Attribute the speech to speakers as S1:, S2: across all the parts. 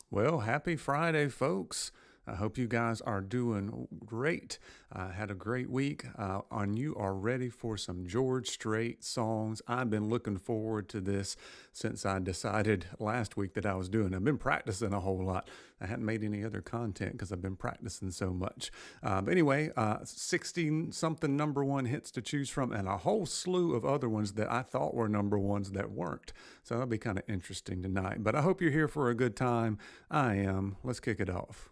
S1: Well, happy Friday, folks. I hope you guys are doing great. Had a great week, and you are ready for some George Strait songs. I've been looking forward to this since I decided last week that I was doing it. I've been practicing a whole lot. I hadn't made any other content because I've been practicing so much. But anyway, 16-something number one hits to choose from, and a whole slew of other ones that I thought were number ones that weren't. So that'll be kind of interesting tonight. But I hope you're here for a good time. I am. Let's kick it off.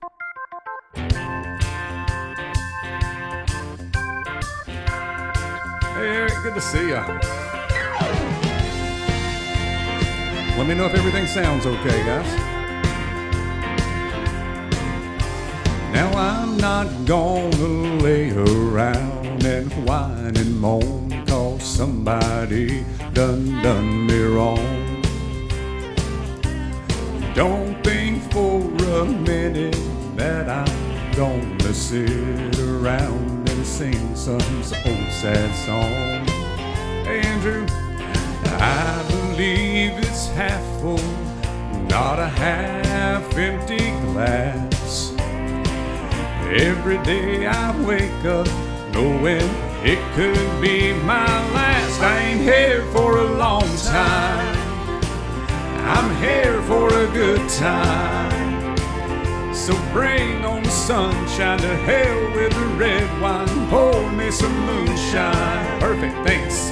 S1: Hey Eric, good to see ya. Let me know if everything sounds okay, guys. Now I'm not gonna lay around and whine and moan 'cause somebody done me wrong. Don't think for a minute that I'm gonna sit around and sing some old sad song. Hey Andrew, I believe it's half full, not a half empty glass. Every day I wake up knowing it could be my last. I ain't here for a long time, I'm here for a good time. So bring on the sunshine, to hell with the red wine, pour me some moonshine. Perfect, thanks.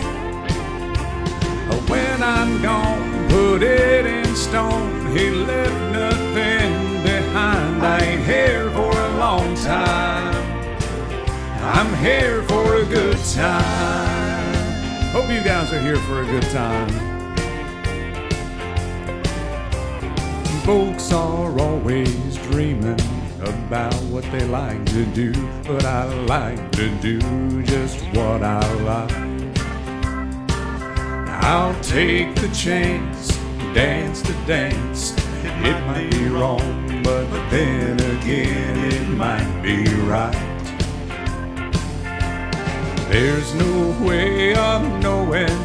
S1: When I'm gone, put it in stone, he left nothing behind. I ain't here for a long time, I'm here for a good time. Hope you guys are here for a good time. Folks are always dreaming about what they like to do, but I like to do just what I like. I'll take the chance, dance the dance. It might be wrong, but then again it might be right. There's no way of knowing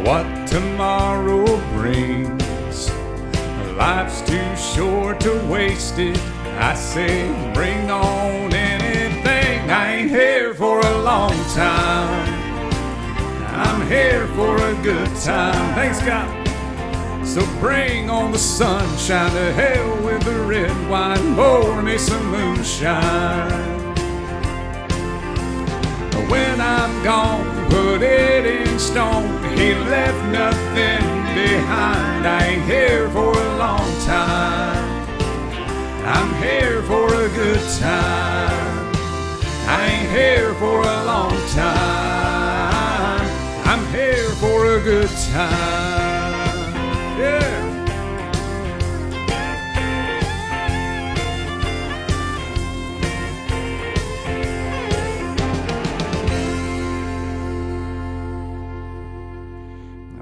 S1: what tomorrow brings. Life's too short to waste it. I say bring on anything. I ain't here for a long time, I'm here for a good time. Thanks God. So bring on the sunshine, to hell with the red wine, pour me some moonshine. When I'm gone, put it in stone, he left nothing behind. I ain't here for a long time, I'm here for a good time. I ain't here for a long time, I'm here for a good time. Yeah.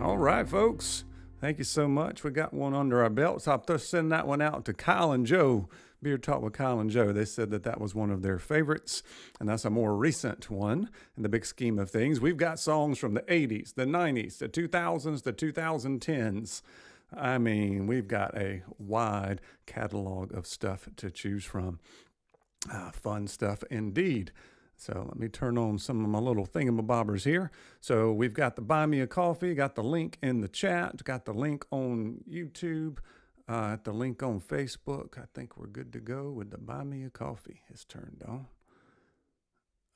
S1: All right, folks. Thank you so much. We got one under our belts. I'll just send that one out to Kyle and Joe. Beer Talk with Kyle and Joe. They said that that was one of their favorites, and that's a more recent one in the big scheme of things. We've got songs from the 80s, the 90s, the 2000s, the 2010s. I mean, we've got a wide catalog of stuff to choose from. Fun stuff indeed. So let me turn on some of my little thingamabobbers here. So we've got the Buy Me a Coffee, got the link in the chat, got the link on YouTube, the link on Facebook. I think we're good to go with the Buy Me a Coffee. It's turned on.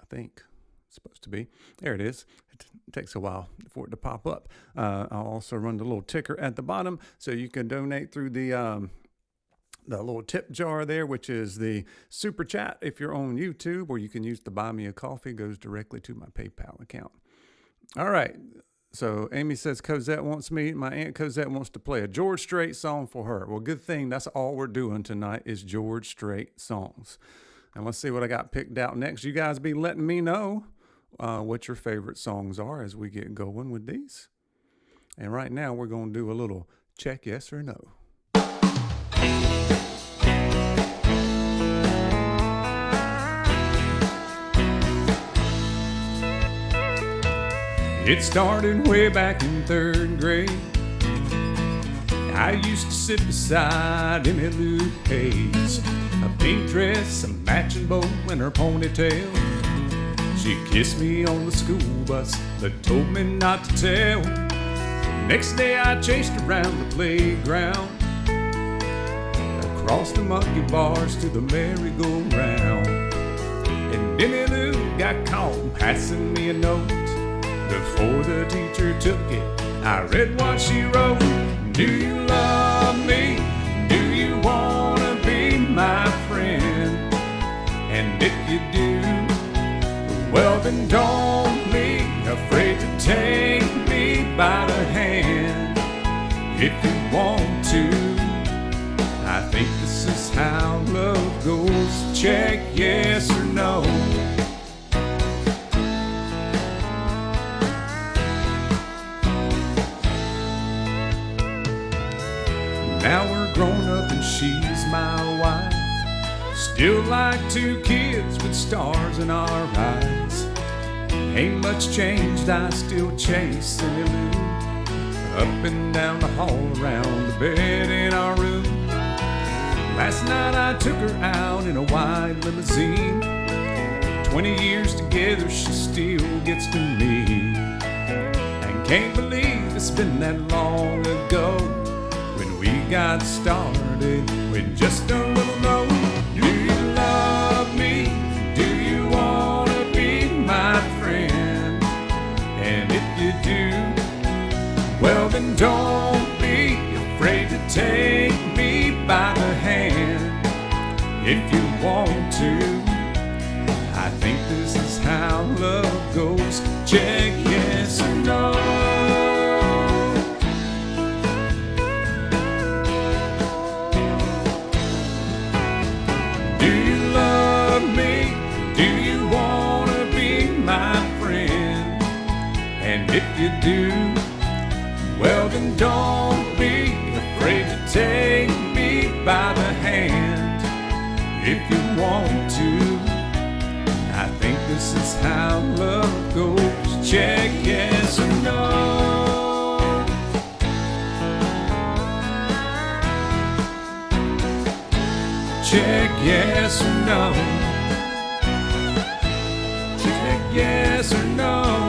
S1: I think it's supposed to be. There it is. It takes a while for it to pop up. I'll also run the little ticker at the bottom so you can donate through the little tip jar there, which is the super chat if you're on YouTube, or you can use the Buy Me a Coffee. It goes directly to my PayPal account. All right. So Amy says Cosette wants me. My Aunt Cosette wants to play a George Strait song for her. Well, good thing. That's all we're doing tonight is George Strait songs. And let's see what I got picked out next. You guys be letting me know what your favorite songs are as we get going with these. And right now we're going to do a little check yes or no. It started way back in third grade. I used to sit beside Emmy Lou Hayes, a pink dress, a matching bow, and her ponytail. She kissed me on the school bus, but told me not to tell. Next day I chased around the playground, across the monkey bars to the merry-go-round. And Emmy Lou got caught passing me a note. Before the teacher took it, I read what she wrote. Do you love me? Do you wanna be my friend? And if you do, well then don't be afraid to take me by the hand. If you want to, I think this is how love goes. Check yes or no. Now we're grown up and she's my wife. Still like two kids with stars in our eyes. Ain't much changed, I still chase Emmy Lou up and down the hall, around the bed in our room. Last night I took her out in a white limousine. 20 years together, she still gets to me. And can't believe it's been that long ago when we got started with just a little note. Do you love me? Do you wanna be my friend? And if you do, well then don't be afraid to take me by the hand. If you want to, I think this is how love goes. Check yes or no. Do you love me? Do you wanna be my friend? And if you do, well then don't be afraid to take me by the hand. If you want to, I think this is how love goes. Check yes or no. Check yes or no. Check yes or no.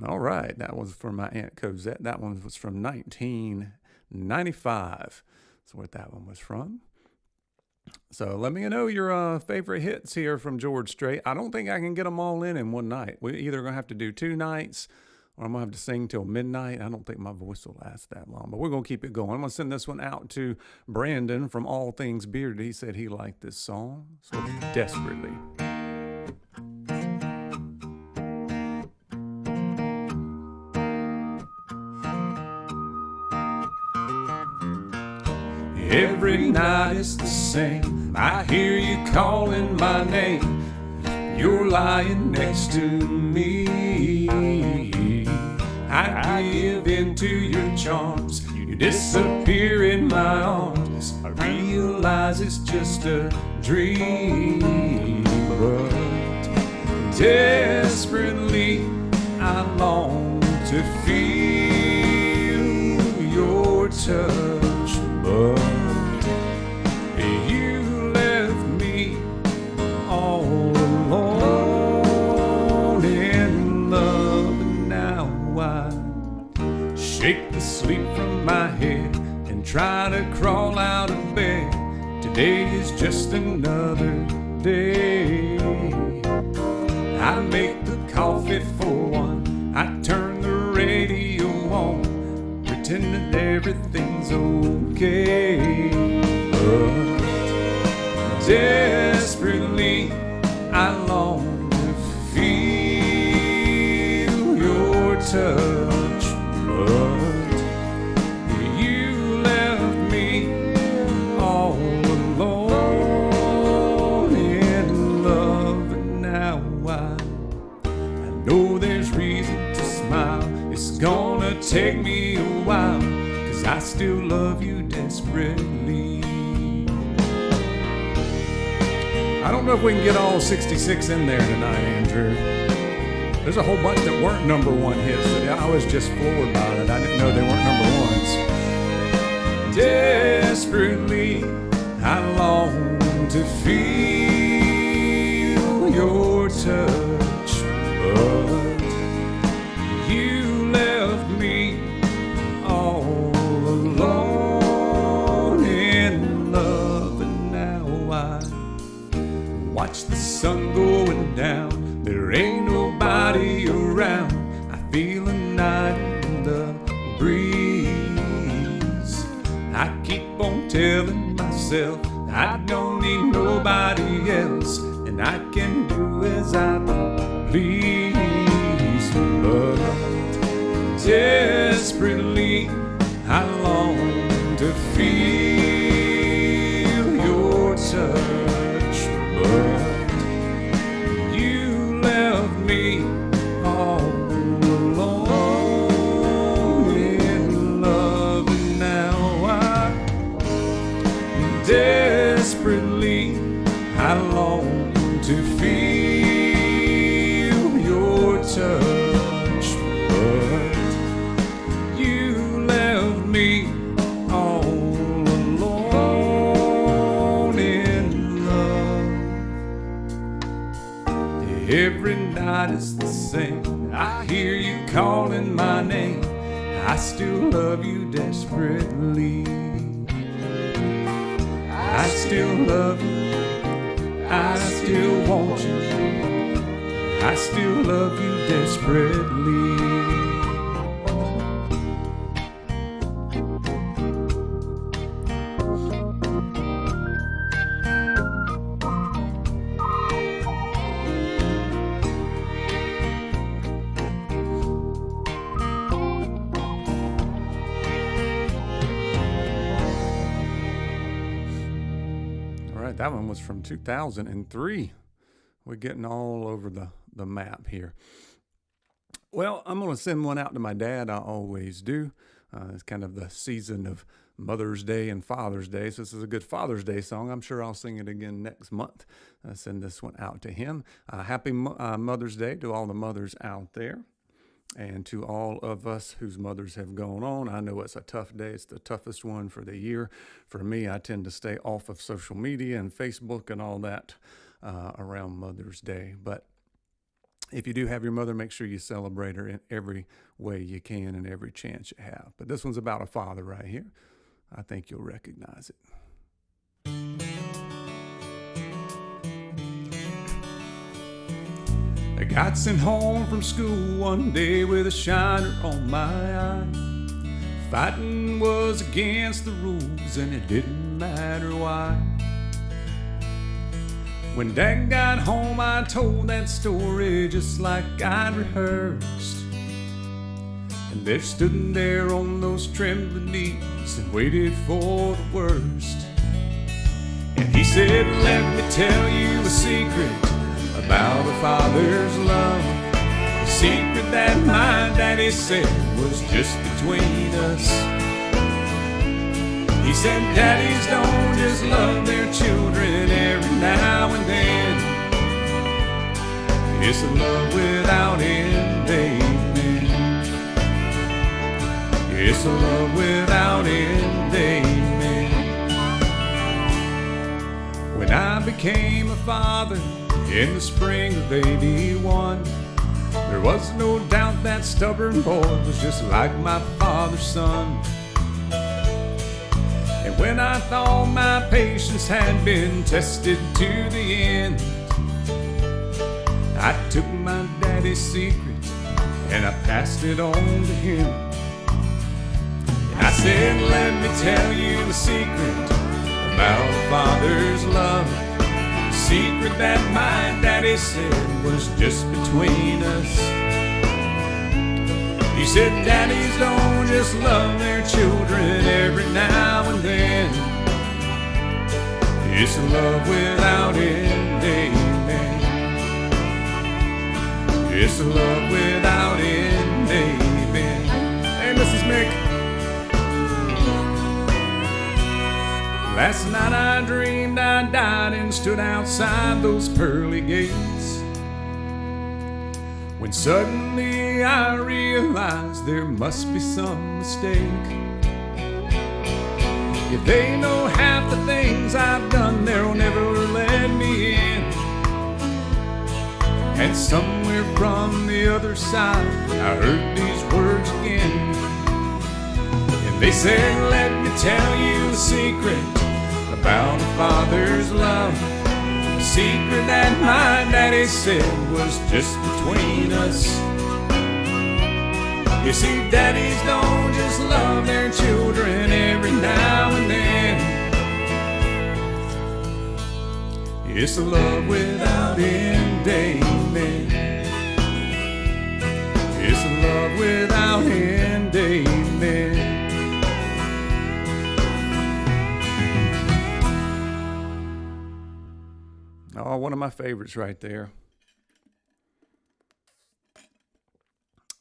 S1: All right, that was from my Aunt Cosette. That one was from 1995. That's what that one was from. So let me know your favorite hits here from George Strait. I don't think I can get them all in one night. We're either going to have to do 2 nights or I'm going to have to sing till midnight. I don't think my voice will last that long, but we're going to keep it going. I'm going to send this one out to Brandon from All Things Bearded. He said he liked this song, so desperately. Every night it's the same. I hear you calling my name. You're lying next to me. I give in to your charms. You disappear in my arms. I realize it's just a dream, but desperately I long to feel your touch, but you left me all alone in love, and now I shake the sleep from my head and try to crawl out of bed. Today is just another day. I make the coffee for one, I turn the radio on, pretend that everything's okay, but desperately I long to feel your touch, but you left me all alone in love, and now I know there's reason to smile. It's gonna take me a while, 'cause I still love you desperately. I don't don't know if we can get all 66 in there tonight, Andrew. There's a whole bunch that weren't number one hits that I was just floored by that. I didn't know they weren't number ones. Desperately, I long to feel your touch, but you left me all alone in love, and now I watch the sun going down. There ain't nobody around. I feel a night in the breeze. I keep on telling myself I don't need nobody else, and I can do as I please. But desperately I long to feel your touch, but you left me all alone in love, and now I desperately I long to feel your touch, but you left me all alone in love. Every night is the same. I hear you calling my name. I still love you desperately. I still love you. I still want you. I still love you desperately. That one was from 2003. We're getting all over the map here. Well, I'm going to send one out to my dad. I always do. It's kind of the season of Mother's Day and Father's Day. So this is a good Father's Day song. I'm sure I'll sing it again next month. Send this one out to him. Happy Mother's Day to all the mothers out there. And to all of us whose mothers have gone on. I know it's a tough day. It's the toughest one for the year. For me, I tend to stay off of social media and Facebook and all that around Mother's Day. But if you do have your mother, make sure you celebrate her in every way you can and every chance you have. But this one's about a father right here. I think you'll recognize it. I got sent home from school one day with a shiner on my eye. Fighting was against the rules and it didn't matter why. When Dad got home, I told that story just like I'd rehearsed. And there stood there on those trembling knees and waited for the worst. And he said, let me tell you a secret about a father's love, a secret that my daddy said was just between us. He said, daddies don't just love their children every now and then. It's a love without end, amen. It's a love without end, amen. When I became a father in the spring of '81, there was no doubt that stubborn boy was just like my father's son. And when I thought my patience had been tested to the end, I took my daddy's secret and I passed it on to him. And I said, let me tell you a secret about a father's love, a secret that my daddy said was just between us. He said, daddies don't just love their children every now and then. It's a love without end, amen. It's a love without end, amen. Hey, Mrs. Mick. Last night I dreamed I died and stood outside those pearly gates, when suddenly I realized there must be some mistake. If they know half the things I've done, they'll never let me in. And somewhere from the other side, I heard these words again. And they said, let me tell you a secret about a father's love. A secret that my daddy said was just between us. You see, daddies don't just love their children every now and then. It's a love without end, amen. It's a love without end, amen. Oh, one of my favorites right there.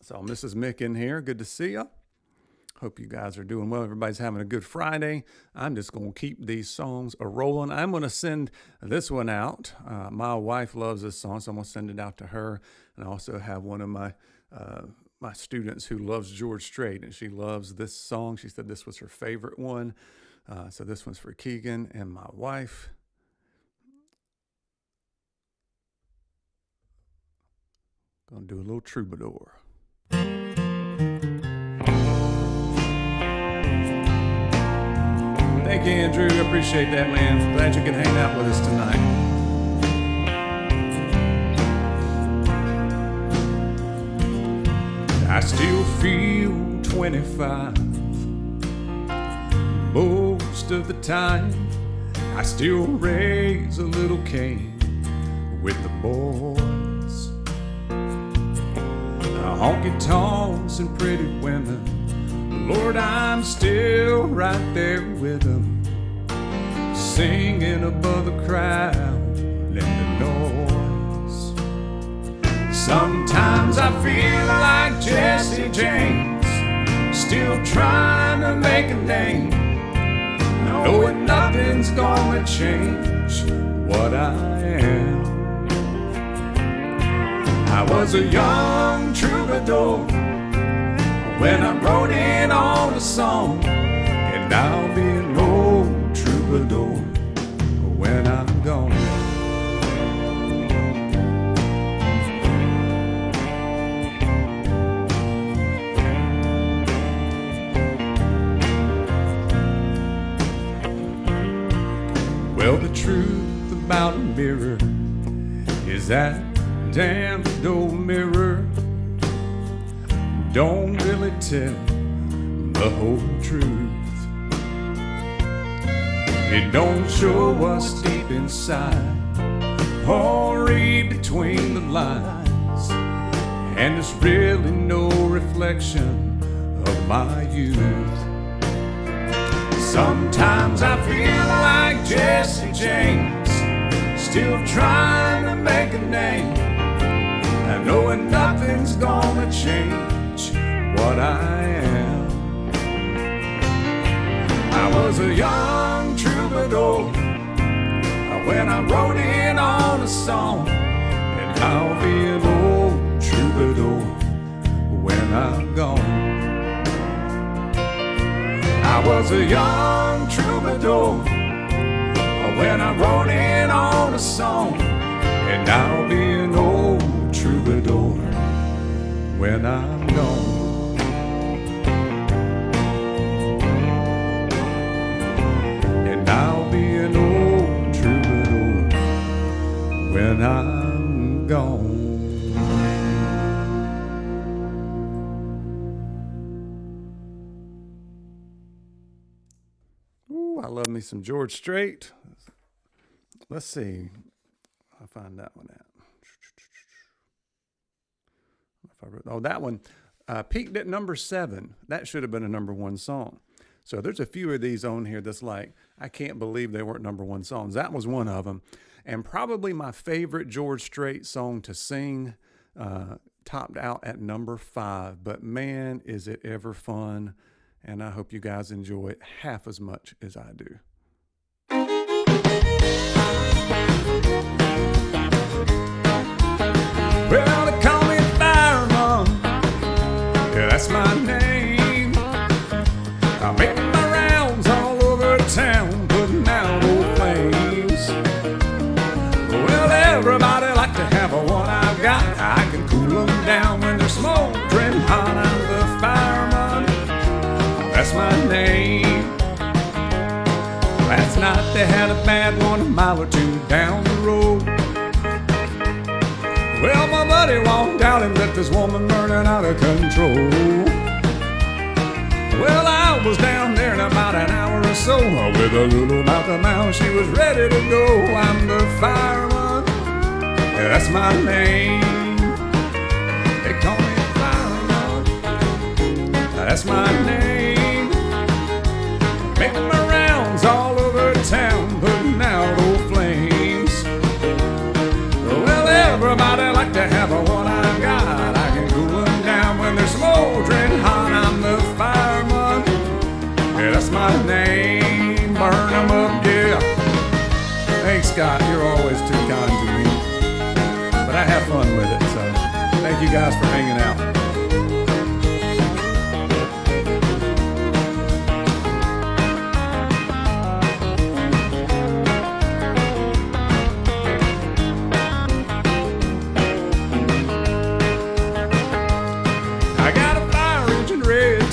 S1: So Mrs. Mick in here, good to see you. Hope you guys are doing well. Everybody's having a good Friday. I'm just going to keep these songs a-rolling. I'm going to send this one out. My wife loves this song, so I'm going to send it out to her. And I also have one of my my students who loves George Strait, and she loves this song. She said this was her favorite one. So this one's for Keegan and my wife. Going to do a little Troubadour. Thank you, Andrew. I appreciate that, man. Glad you could hang out with us tonight. I still feel 25 most of the time. I still raise a little Cain with the boys. Honky-tonks and pretty women, Lord, I'm still right there with them, singing above the crowd and the noise. Sometimes I feel like Jesse James, still trying to make a name, knowing nothing's gonna change what I am. I was a young troubadour when I wrote it on a song, and I'll be an old troubadour when I'm gone. Well, the truth about a mirror is that damn old mirror don't really tell the whole truth. It don't show us deep inside or read between the lines, and it's really no reflection of my youth. Sometimes I feel like Jesse James, still trying to make a name, and knowing nothing's gonna change what I am. I was a young troubadour when I wrote it on a song, and I'll be an old troubadour when I'm gone. I was a young troubadour when I wrote it on a song, and I'll be an old troubadour when I'm gone. And I'll be an old troubadour when I'm gone. Ooh, I love me some George Strait. Let's see. I'll find that one out. Oh, that one peaked at number 7. That should have been a number 1 song. So there's a few of these on here that's like, I can't believe they weren't number 1 songs. That was one of them. And probably my favorite George Strait song to sing topped out at number 5. But man, is it ever fun. And I hope you guys enjoy it half as much as I do. they had a bad one a mile or two down the road. Well, my buddy walked out and left this woman burning out of control. Well, I was down there in about an hour or so, with a little mouth of mouth, she was ready to go. I'm the fireman, yeah, that's my name. They call me the fireman, that's my name. Making my rounds all over town, putting out old flames. Well, everybody like to have what I got. I can cool them down when they're smoldering hot. I'm the fireman, yeah, that's my name. Burn them up, yeah. Thanks, Scott, you're always too kind to me. But I have fun with it, so thank you guys for hanging out.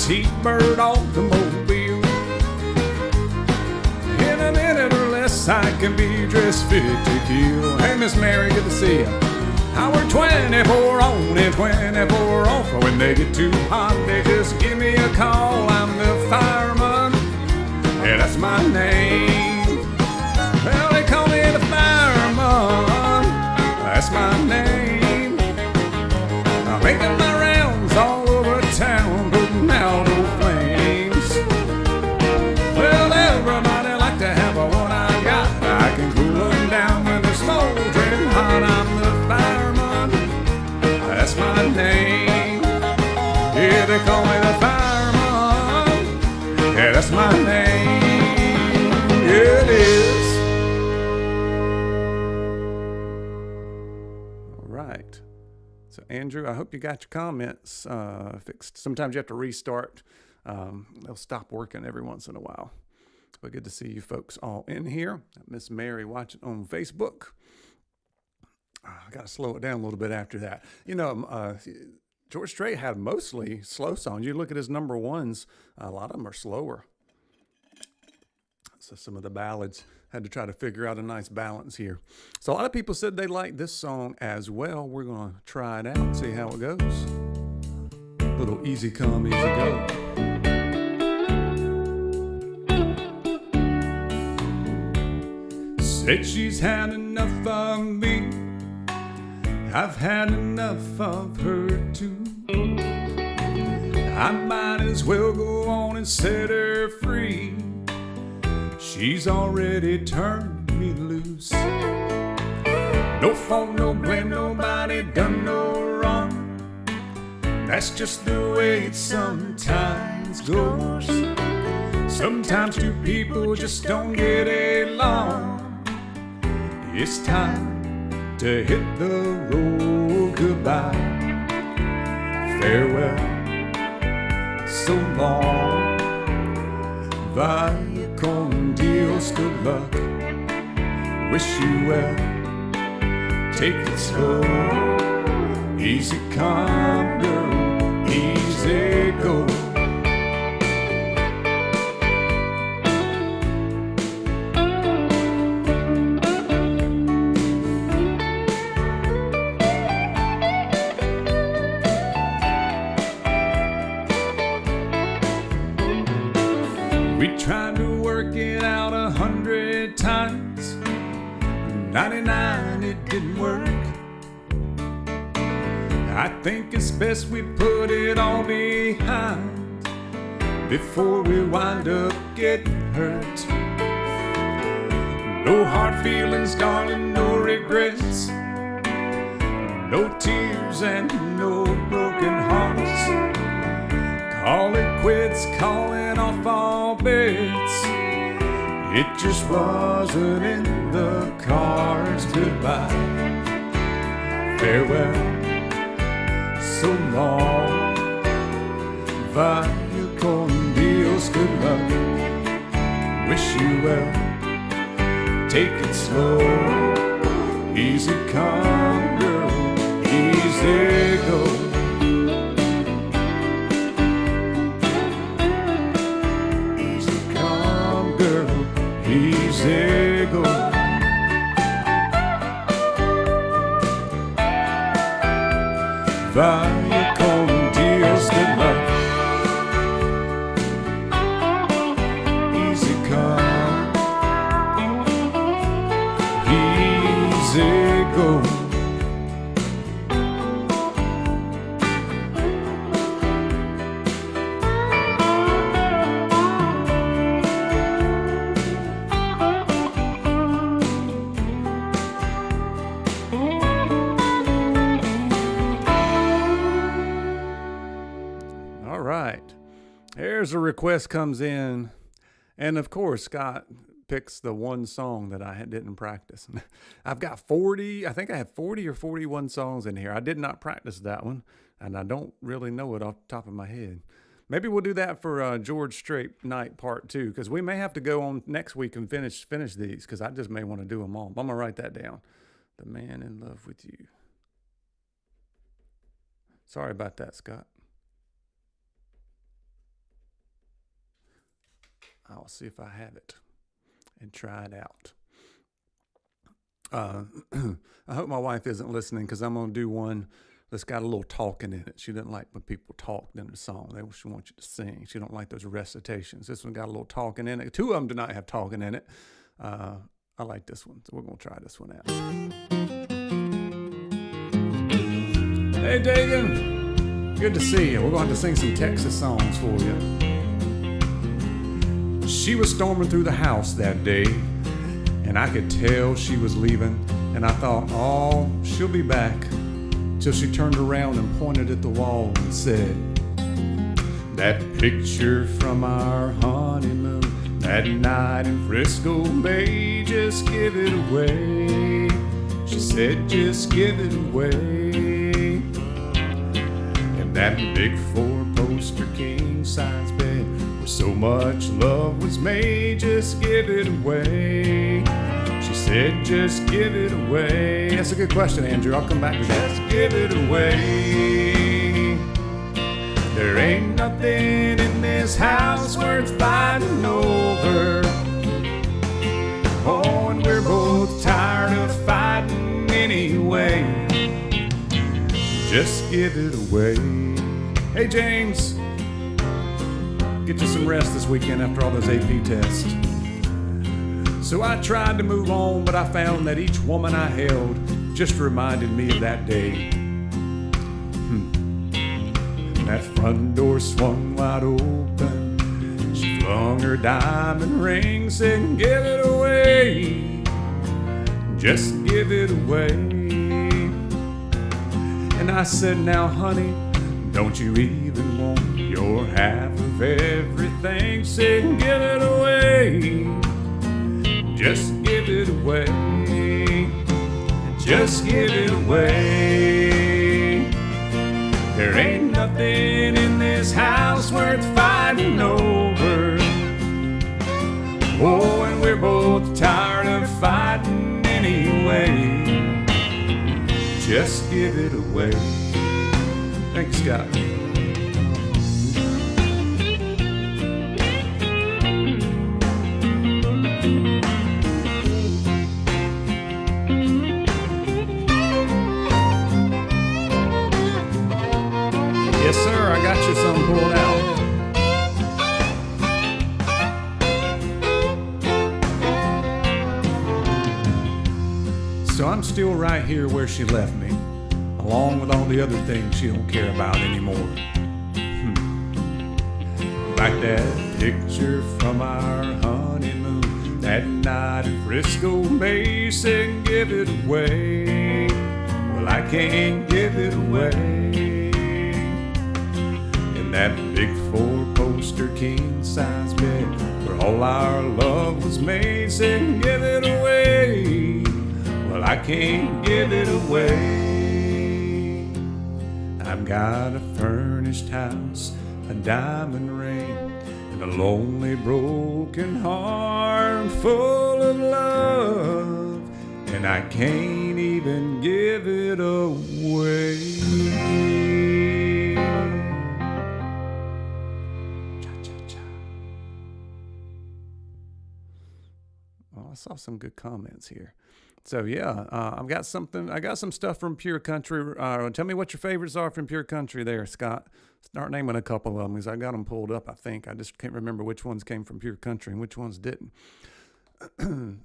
S1: T-bird automobile. In a minute or less I can be dressed fit to kill. Hey, Miss Mary, good to see you. I work 24 on and 24 off. When they get too hot, they just give me a call. I'm the fireman, yeah, that's my name. Well, they call me the fireman, that's my name. I'm making my rounds all over town, putting out old flames. Well, everybody like to have what I got. I can cool them down when they're smoldering hot. I'm the fireman, that's my name. Yeah, they call me the fireman, yeah, that's my name. Yeah, it is. All right. So, Andrew, I hope you got your comments fixed. Sometimes you have to restart. They'll stop working every once in a while. But good to see you folks all in here. Miss Mary watching on Facebook. I got to slow it down a little bit after that. You know, George Strait had mostly slow songs. You look at his number ones, a lot of them are slower. So some of the ballads, had to try to figure out a nice balance here. So a lot of people said they like this song as well. We're going to try it out and see how it goes. A little easy come, easy go. Said she's had enough of me. I've had enough of her too. I might as well go on and set her free. She's already turned me loose. No fault, no blame, nobody done no wrong. That's just the way it sometimes goes. Sometimes two people just don't get along. It's time to hit the road goodbye. Farewell, so long. Vaya con Dios, good luck. Wish you well. Take it slow. Easy come, girl. Easy go. We tried to work it out 100 times. 99 it didn't work. I think it's best we put it all behind before we wind up getting hurt. No hard feelings, darling, no regrets. No tears and no broken hearts. Call it quits, calling off all bets. It just wasn't in the cards. Goodbye, farewell, so long. Vaya con Dios, good luck. Wish you well. Take it slow. Easy come, girl. Easy go. Easy Vaya con Dios, good luck. Easy come, easy go. All right. Here's a request comes in. And of course, Scott picks the one song that I didn't practice. I've got 40, I think I have 40 or 41 songs in here. I did not practice that one, and I don't really know it off the top of my head. Maybe we'll do that for George Strait Night Part 2, because we may have to go on next week and finish these, because I just may want to do them all. I'm going to write that down. The Man in Love with You. Sorry about that, Scott. I'll see if I have it and try it out. I hope my wife isn't listening, because I'm going to do one that's got a little talking in it. She doesn't like when people talk in the song. She wants you to sing. She don't like those recitations. This one got a little talking in it. 2 of them do not have talking in it. I like this one, so we're going to try this one out. Hey, Dagan. Good to see you. We're going to have to sing some Texas songs for you. She was storming through the house that day, and I could tell she was leaving, and I thought, oh, she'll be back, till she turned around and pointed at the wall and said, that picture from our honeymoon, that night in Frisco Bay, just give it away. She said, just give it away. And that big 4-poster king-size bed, so much love was made, just give it away. She said, just give it away. That's a good question, Andrew. I'll come back to that. Just give it away. There ain't nothing in this house worth fighting over. Oh, and we're both tired of fighting anyway. Just give it away. Hey, James. Get you some rest this weekend after all those AP tests. So I tried to move on, but I found that each woman I held just reminded me of that day. That front door swung wide open. She flung her diamond ring, said, give it away. Just give it away. And I said, now honey, don't you even want your half of everything? Say, give it away. Just give it away. Just give it away. There ain't nothing in this house worth fighting over. Oh, and we're both tired of fighting anyway. Just give it away. Thanks, Scott. Yes, sir, I got you some pulled out. So I'm still right here where she left me, along with all the other things she don't care about anymore. Like that picture from our honeymoon, that night in Frisco Bay, said give it away. Well, I can't give it away. In that big 4-poster king-size bed, where all our love was made, said give it away. Well, I can't give it away. I've got a furnished house, a diamond ring, and a lonely broken heart full of love, and I can't even give it away. Cha-cha-cha. Well, I saw some good comments here. So yeah, I've got something. I got some stuff from Pure Country. Tell me what your favorites are from Pure Country, there, Scott. Start naming a couple of them because I got them pulled up. I think I just can't remember which ones came from Pure Country and which ones didn't.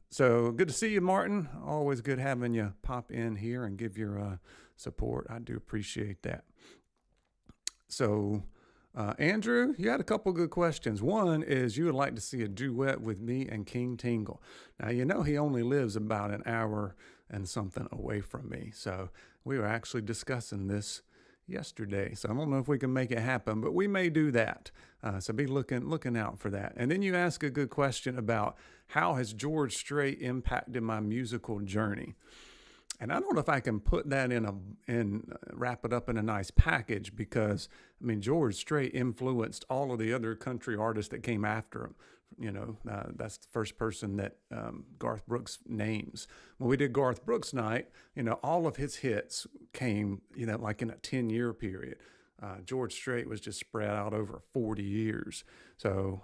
S1: So good to see you, Martin. Always good having you pop in here and give your support. I do appreciate that. So. Andrew, you had a couple good questions. One is you would like to see a duet with me and King Tingle. Now, you know he only lives about an hour and something away from me. So we were actually discussing this yesterday. So I don't know if we can make it happen, but we may do that. So be looking out for that. And then you ask a good question about how has George Strait impacted my musical journey. And I don't know if I can put that wrap it up in a nice package because, I mean, George Strait influenced all of the other country artists that came after him. You know, that's the first person that Garth Brooks names. When we did Garth Brooks Night, you know, all of his hits came, you know, like in a 10-year period. George Strait was just spread out over 40 years. So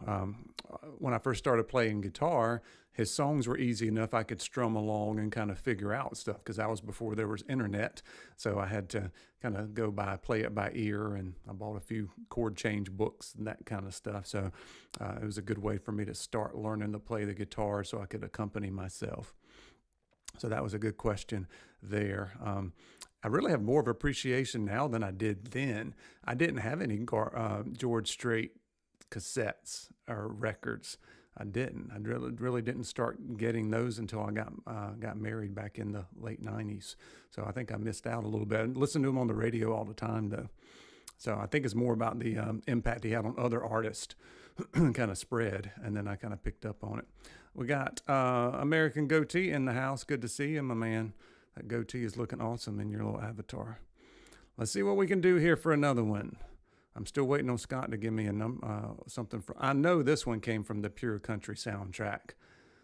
S1: when I first started playing guitar, his songs were easy enough I could strum along and kind of figure out stuff because that was before there was internet. So I had to kind of play it by ear, and I bought a few chord change books and that kind of stuff. So it was a good way for me to start learning to play the guitar so I could accompany myself. So that was a good question there. I really have more of appreciation now than I did then. I didn't have any George Strait cassettes or records. I didn't. I really didn't start getting those until I got married back in the late 90s. So I think I missed out a little bit. I listened to him on the radio all the time, though. So I think it's more about the impact he had on other artists kind of spread, and then I kind of picked up on it. We got American Goatee in the house. Good to see you, my man. That goatee is looking awesome in your little avatar. Let's see what we can do here for another one. I'm still waiting on Scott to give me something. I know this one came from the Pure Country soundtrack.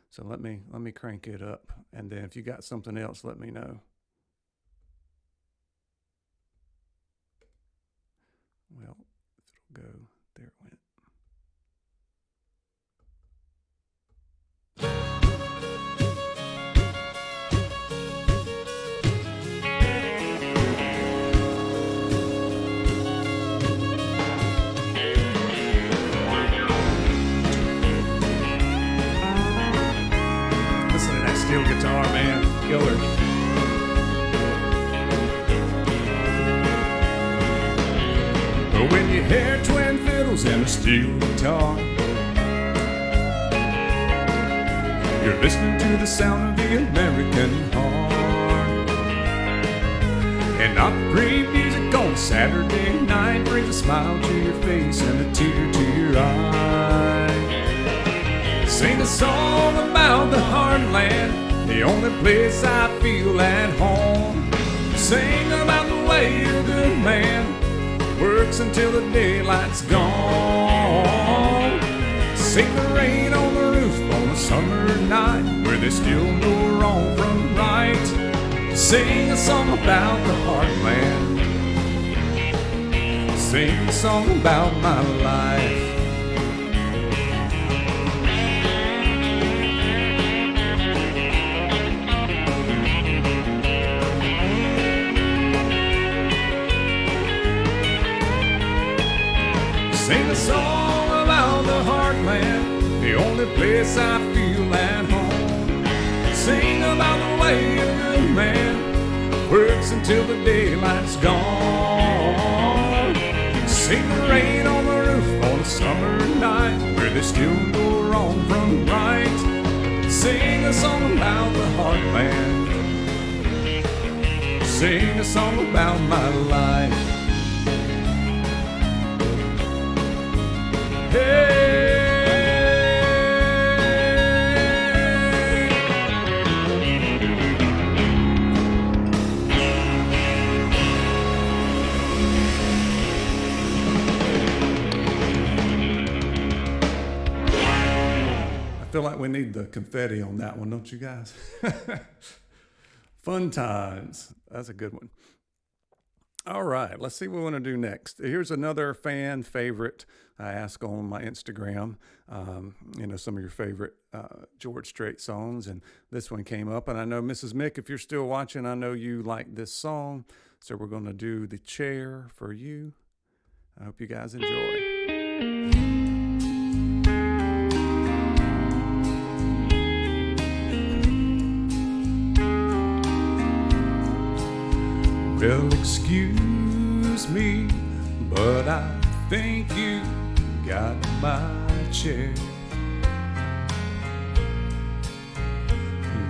S1: So let me crank it up. And then if you got something else, let me know. Well, it'll go. There it went. Steel guitar, man, killer. But when you hear twin fiddles and a steel guitar, you're listening to the sound of the American heart. And opera music on a Saturday night brings a smile to your face and a tear to your eye. Sing a song about the heartland, the only place I feel at home. Sing about the way a good man works until the daylight's gone. Sing the rain on the roof on a summer night where they still know wrong from right. Sing a song about the heartland. Sing a song about my life. Sing a song about the heartland, the only place I feel at home. Sing about the way a good man works until the daylight's gone. Sing the rain on the roof on a summer night where they still know wrong from right. Sing a song about the heartland. Sing a song about my life. I feel like we need the confetti on that one, don't you guys? Fun times. That's a good one. All right, let's see what we want to do next. Here's another fan favorite I asked on my Instagram, some of your favorite George Strait songs, and this one came up. And I know, Mrs. Mick, if you're still watching, I know you like this song, so we're going to do The Chair for you. I hope you guys enjoy. Well, excuse me, but I think you got my chair.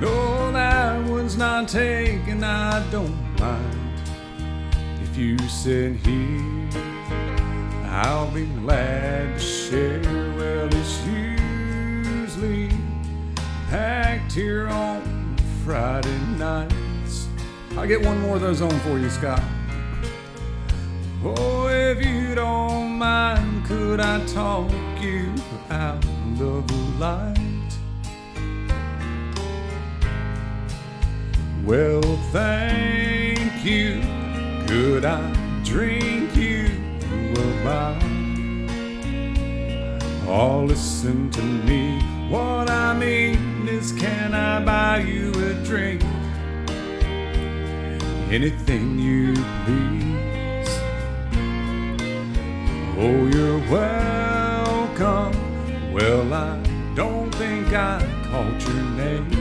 S1: No, that one's not taken, I don't mind. If you sit here, I'll be glad to share. Well, it's usually packed here on Friday nights. I'll get one more of those on for you, Scott. Oh, if you don't mind, could I talk you out of the light? Well, thank you. Could I drink you a bite? Oh, listen to me. What I mean is, can I buy you a drink? Anything you please. Oh, you're welcome. Well, I don't think I called your name.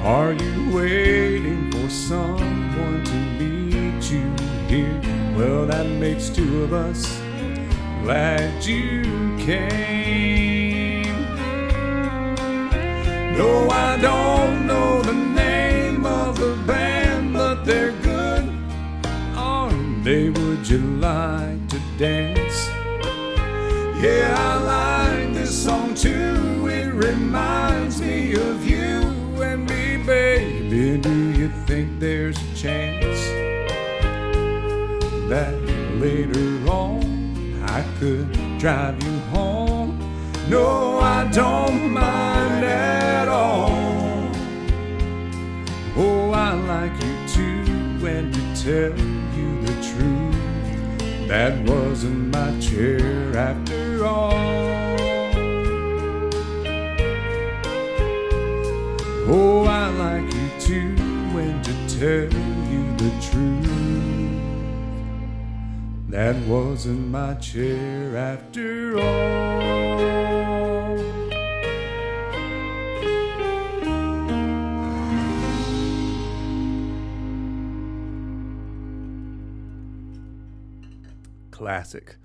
S1: Are you waiting for someone to meet you here? Well, that makes two of us. Glad you came. No, I don't know the name of the band, but they're good. Aren't they? Would you like to dance? Yeah, I like this song too. It reminds me of you and me, baby. Do you think there's a chance that later on I could drive you home? No, I don't mind at all. Oh, I like you too, and to tell you the truth, that wasn't my chair after all. Oh, I like you too, and to tell you the truth, that wasn't my chair after all. Classic.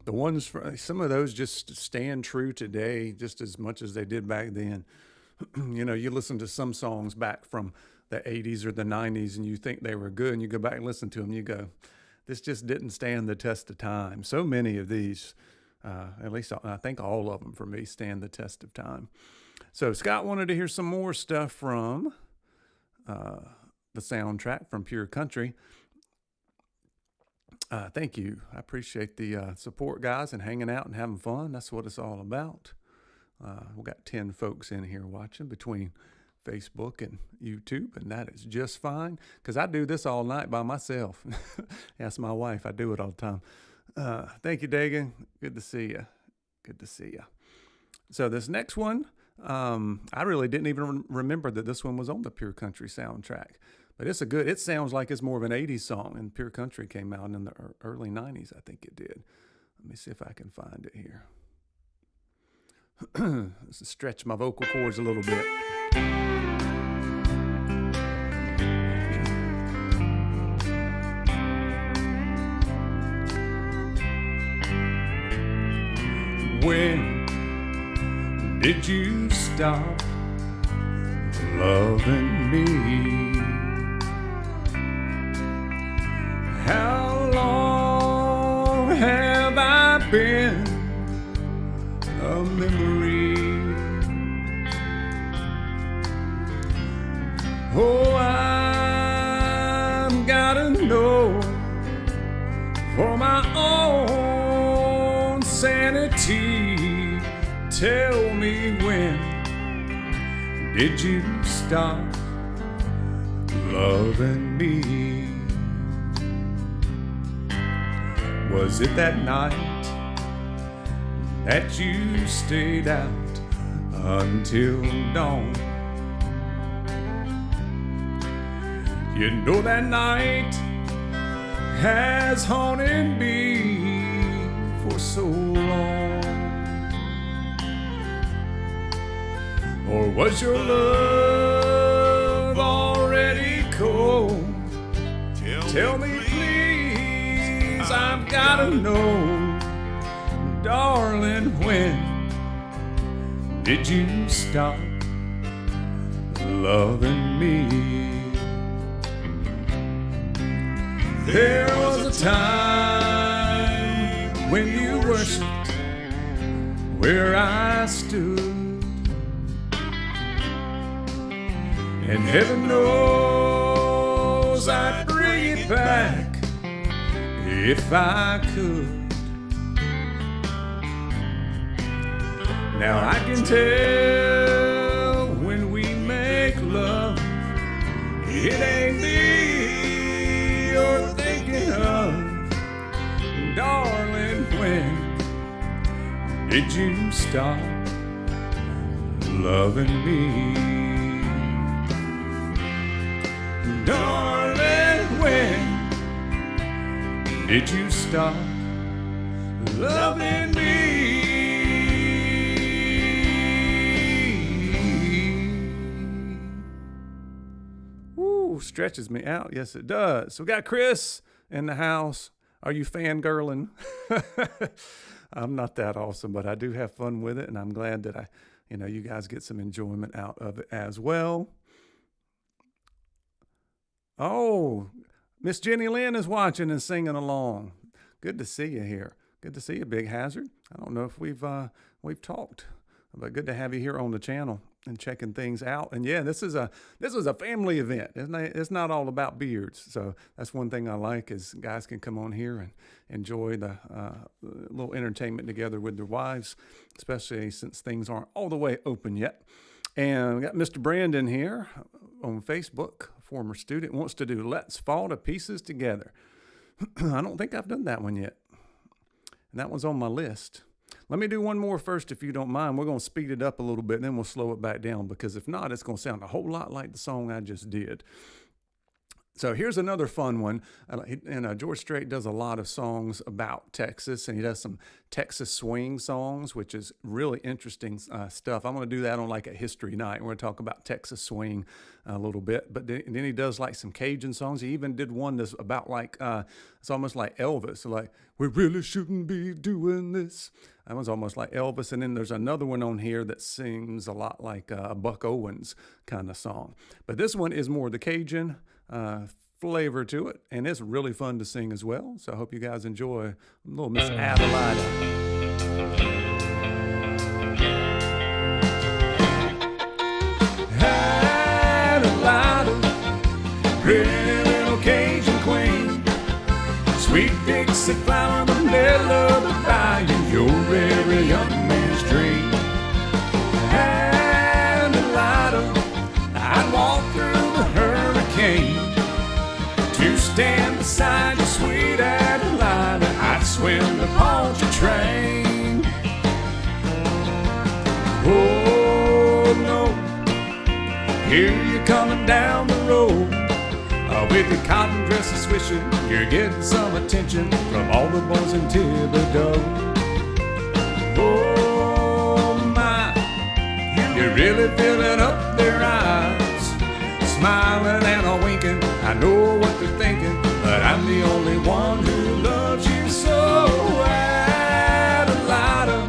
S1: The ones, some of those just stand true today just as much as they did back then. You know, you listen to some songs back from the 80s or the 90s and you think they were good, and you go back and listen to them, you go, this just didn't stand the test of time. So many of these, at least I think all of them for me, stand the test of time. So Scott wanted to hear some more stuff from the soundtrack from Pure Country. Thank you. I appreciate the support, guys, and hanging out and having fun. That's what it's all about. We've got 10 folks in here watching between Facebook and YouTube, and that is just fine because I do this all night by myself. Ask my wife. I do it all the time. Thank you, Dagan. Good to see you. Good to see you. So this next one, I really didn't even remember that this one was on the Pure Country soundtrack. But it sounds like it's more of an 80s song, and Pure Country came out in the early 90s, I think it did. Let me see if I can find it here. Let's stretch my vocal cords a little bit. When did you stop loving me? How long have I been a memory? Oh, I've gotta know for my own sanity. Tell me, when did you stop loving me. Was it that night that you stayed out until dawn? You know that night has haunted me for so long. Or was your love already cold? Tell me please, I've gotta know, darling, when did you stop loving me? There was a time when you worshipped where I stood, and heaven knows I'd bring it back if I could. Now I can tell when we make love, it ain't me you're thinking of. Darling, when did you stop loving me? Darling, when did you stop loving me? Woo, stretches me out. Yes, it does. So we got Chris in the house. Are you fangirling? I'm not that awesome, but I do have fun with it, and I'm glad that you guys get some enjoyment out of it as well. Oh, Miss Jenny Lynn is watching and singing along. Good to see you here. Good to see you, Big Hazard. I don't know if we've talked, but good to have you here on the channel and checking things out. And yeah, this is a family event, isn't it? It's not all about beards. So that's one thing I like, is guys can come on here and enjoy the little entertainment together with their wives, especially since things aren't all the way open yet. And we got Mr. Brandon here on Facebook, former student, wants to do Let's Fall to Pieces Together. I don't think I've done that one yet. And that one's on my list. Let me do one more first, if you don't mind. We're going to speed it up a little bit, and then we'll slow it back down, because if not, it's going to sound a whole lot like the song I just did. So here's another fun one. And George Strait does a lot of songs about Texas, and he does some Texas swing songs, which is really interesting stuff. I'm going to do that on like a history night. We're going to talk about Texas swing a little bit. But then he does like some Cajun songs. He even did one that's about like, it's almost like Elvis. So like, we really shouldn't be doing this. That one's almost like Elvis. And then there's another one on here that sings a lot like a Buck Owens kind of song. But this one is more the Cajun flavor to it, and it's really fun to sing as well. So I hope you guys enjoy a little Miss Adeline. Pretty little Cajun queen, sweet Dixie flower in the middle of the bayou, your every young man's dream. Adeline, I'd walk through the hurricane to stand beside you, sweet Adeline. I'd swim the Pontchartrain. Oh no, here you're coming down the road. With your cotton dresses swishing, you're getting some attention from all the boys in Thibodeau. Oh my, you're really filling up their eyes, smiling and a winking. I know what they're thinking, but I'm the only one who loves you so. Adeline,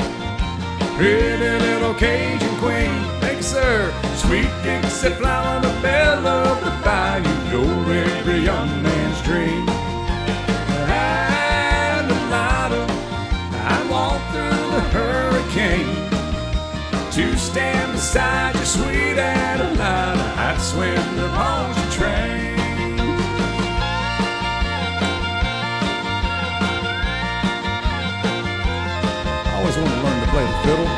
S1: pretty little Cajun queen. Thank you, sir. Sweet Dixie flower in the bell of the bayou, your every young man's dream. Adeline, I walk through the hurricane to stand beside you, sweet Adeline. I'd swim the Pontchartrain. I always want to learn to play the fiddle.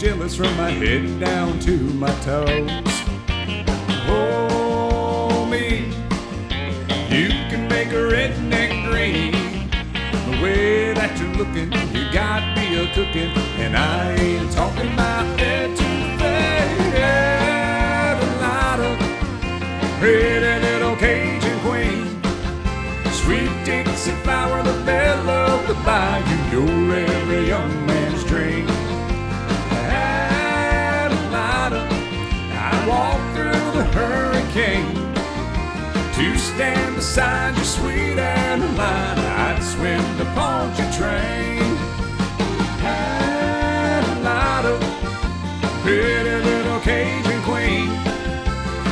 S1: jealous from my head down to my toes. Oh, me, you can make a redneck dream. The way that you're looking, you got me a-cooking, and I ain't talking about pretty little Cajun queen. Sweet Dixie, if I were the belle of the bayou, you're every young man's dream. Adelina, I walk through the hurricane to stand beside your sweet Adelina. I'd swim the Poncha train. Adelina, pretty little Cajun queen.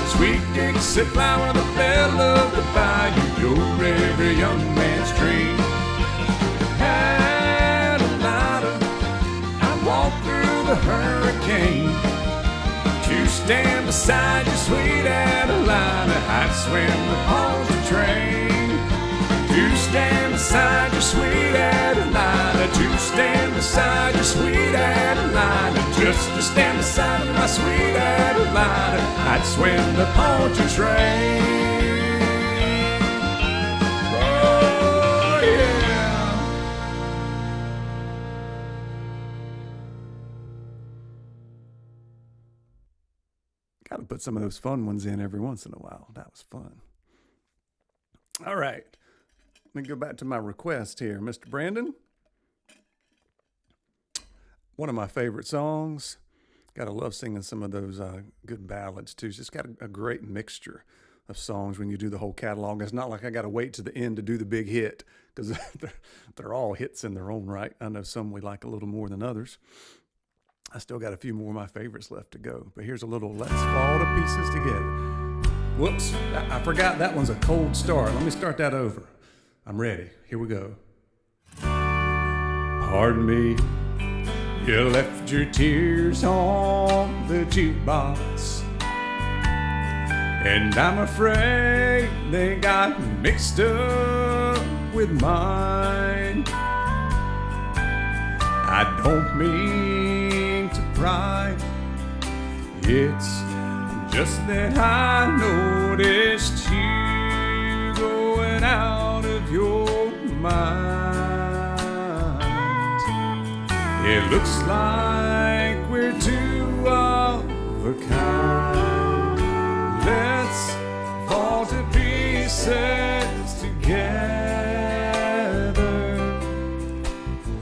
S1: Sweet Dixie flower, the belle of the bayou, you're every young man's dream. Adelina, I walk through the hurricane to stand beside you, sweet Adelina. I'd swim the Poncha train to stand beside you, sweet Adelina. To stand beside you, sweet Adelina. Just to stand beside my sweet Adelina, I'd swim the Poncha train. Oh, yeah. Gotta put some of those fun ones in every once in a while. That was fun. All right. Let me go back to my request here. Mr. Brandon, one of my favorite songs. Gotta love singing some of those good ballads too. It's just got a great mixture of songs when you do the whole catalog. It's not like I gotta wait to the end to do the big hit, because they're all hits in their own right. I know some we like a little more than others. I still got a few more of my favorites left to go. But here's a little Let's Fall to Pieces Together. Whoops, I forgot that one's a cold start. Let me start that over. I'm ready. Here we go. Pardon me, you left your tears on the jukebox, and I'm afraid they got mixed up with mine. I don't mean to pry, it's just that I noticed you going out of your mind. It looks like we're two of a kind. Let's fall to pieces together.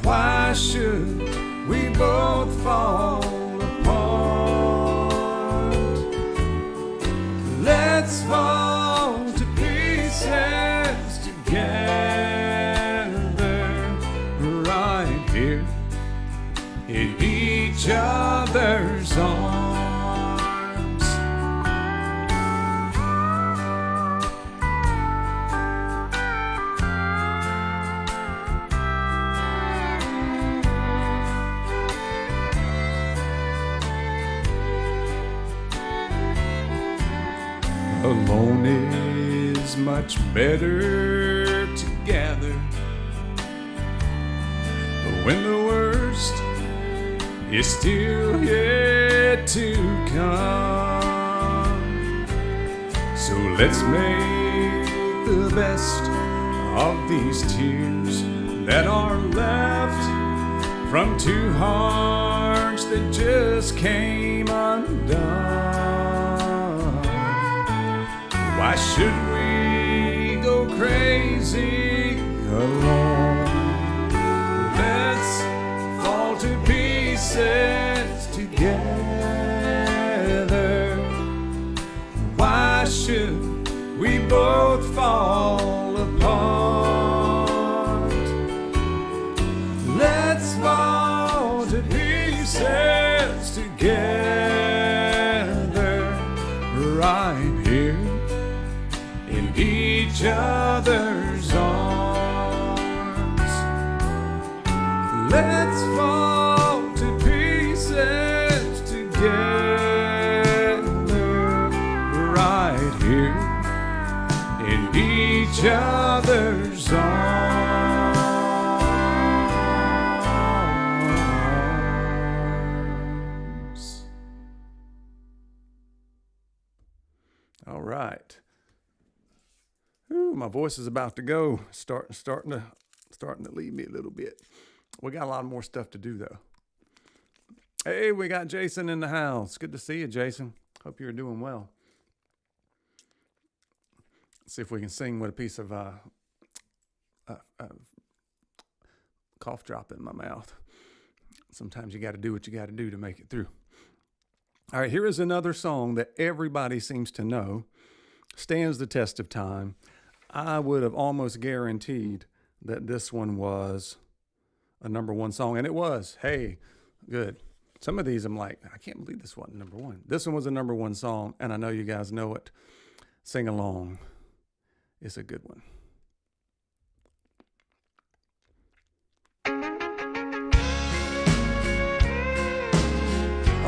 S1: Why should we both fall apart? Let's fall to pieces together, right here in each other's arms. Alone is much better together, but when the worst is still yet to come, so let's make the best of these tears that are left from two hearts that just came undone. Why should we go crazy alone? Let's fall to pieces together. Why should we both fall apart? Let's fall to pieces together, right here in each other's arms. Let's fall to pieces together, right here in each other's arms. my voice is about to go. Starting to leave me a little bit. We got a lot more stuff to do though. Hey, we got Jason in the house. Good to see you, Jason. Hope you're doing well. Let's see if we can sing with a piece of cough drop in my mouth. Sometimes you got to do what you got to do to make it through. All right, here is another song that everybody seems to know. Stands the test of time. I would have almost guaranteed that this one was a number one song, and it was. Hey, good. Some of these I'm like, I can't believe this wasn't number one. This one was a number one song, and I know you guys know it. Sing along. It's a good one.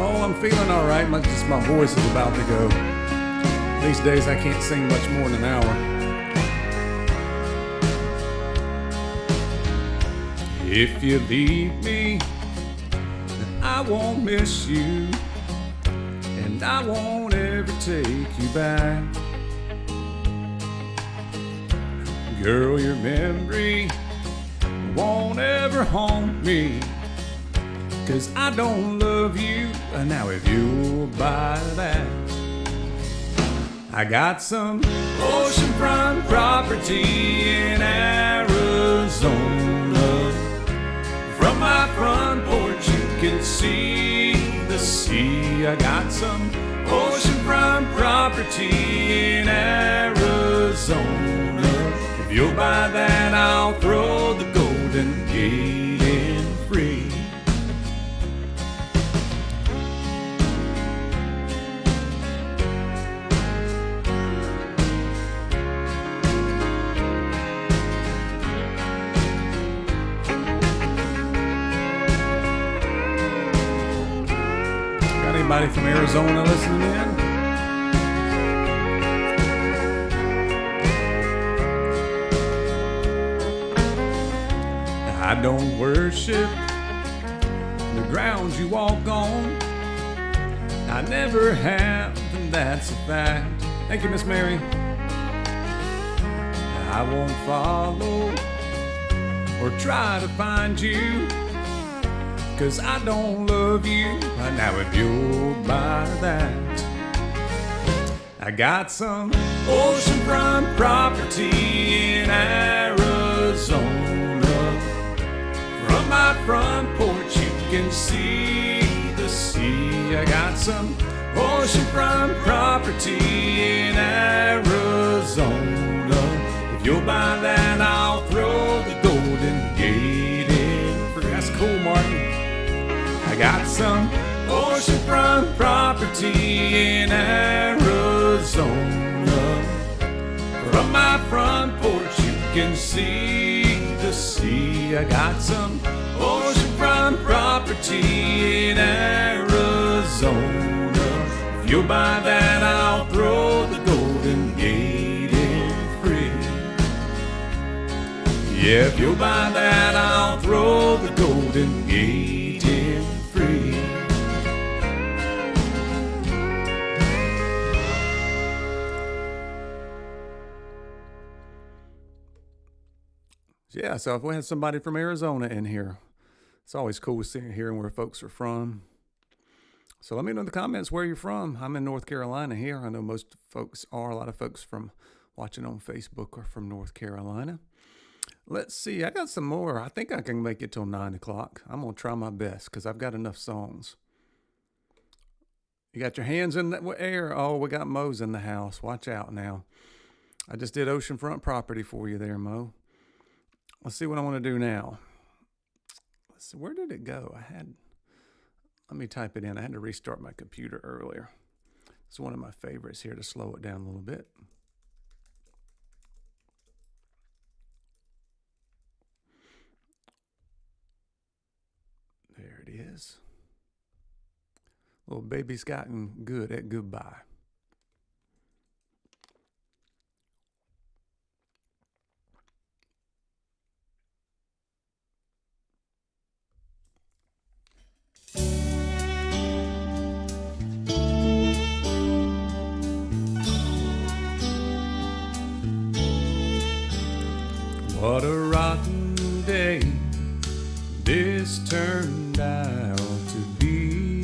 S1: Oh, I'm feeling all right. Just my voice is about to go. These days I can't sing much more than an hour. If you leave me, then I won't miss you, and I won't ever take you back. Girl, your memory won't ever haunt me, 'cause I don't love you. Now if you'll buy that, I got some oceanfront property in Arizona. From my front porch you can see the sea. I got some oceanfront property in Arizona. If you'll buy that, I'll throw the Golden Gate in free. Anybody from Arizona listening in? I don't worship the ground you walk on. I never have, and that's a fact. Thank you, Miss Mary. I won't follow or try to find you, 'cause I don't love you. Now if you'll buy that, I got some oceanfront property in Arizona. From my front porch you can see the sea. I got some oceanfront property in Arizona. If you'll buy that, I'll throw the Golden Gate in free. That's cool, Martin. I got some oceanfront property in Arizona. From my front porch you can see the sea. I got some oceanfront property in Arizona. If you'll buy that, I'll throw the Golden Gate in free. Yeah, if you'll buy that, I'll throw the Golden Gate in free. Yeah, so if we had somebody from Arizona in here, it's always cool hearing where folks are from. So let me know in the comments where you're from. I'm in North Carolina here. I know most folks are. A lot of folks from watching on Facebook are from North Carolina. Let's see. I got some more. I think I can make it till 9 o'clock. I'm going to try my best because I've got enough songs. You got your hands in the air. Oh, we got Mo's in the house. Watch out now. I just did Oceanfront Property for you there, Mo. Let's see what I want to do now. Let's see, where did it go? Let me type it in. I had to restart my computer earlier. It's one of my favorites here to slow it down a little bit. There it is. Little baby's gotten good at goodbye. What a rotten day this turned out to be.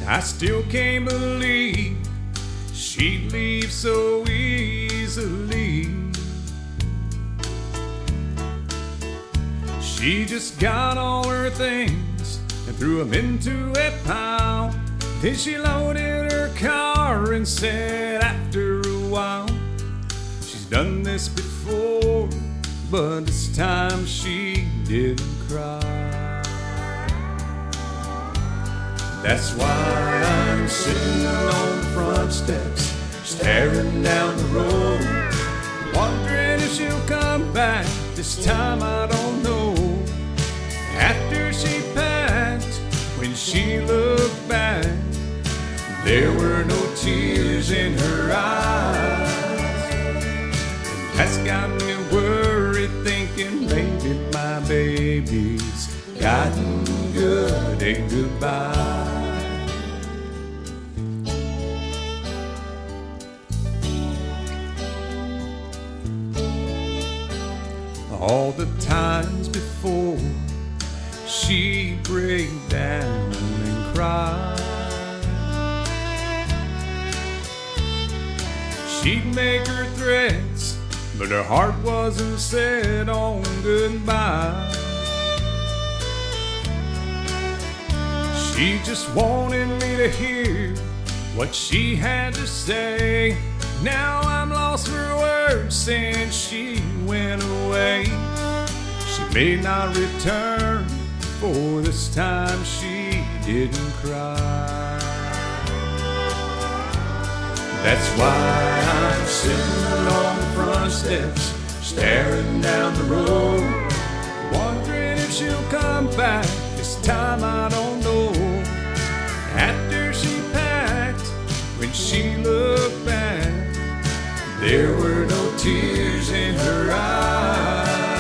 S1: I still can't believe she'd leave so easily. She just got all her things and threw them into a pile. Then she loaded her car and said after a while, she's done this before, but this time she didn't cry. That's why I'm sitting on the front steps, staring down the road, wondering if she'll come back. This time I don't know. After she packed, when she looked back, there were no tears in her eyes. And that's got me worried, thinking maybe my baby's gotten good and goodbye. All the times before she'd break down and cry, she'd make her threats, but her heart wasn't set on goodbye. She just wanted me to hear what she had to say. Now I'm lost for words since she went away. She may not return, for this time she didn't cry. That's why I'm sitting on the front steps, staring down the road, wondering if she'll come back. This time I don't know. After she packed, when she looked back, there were no tears in her eyes.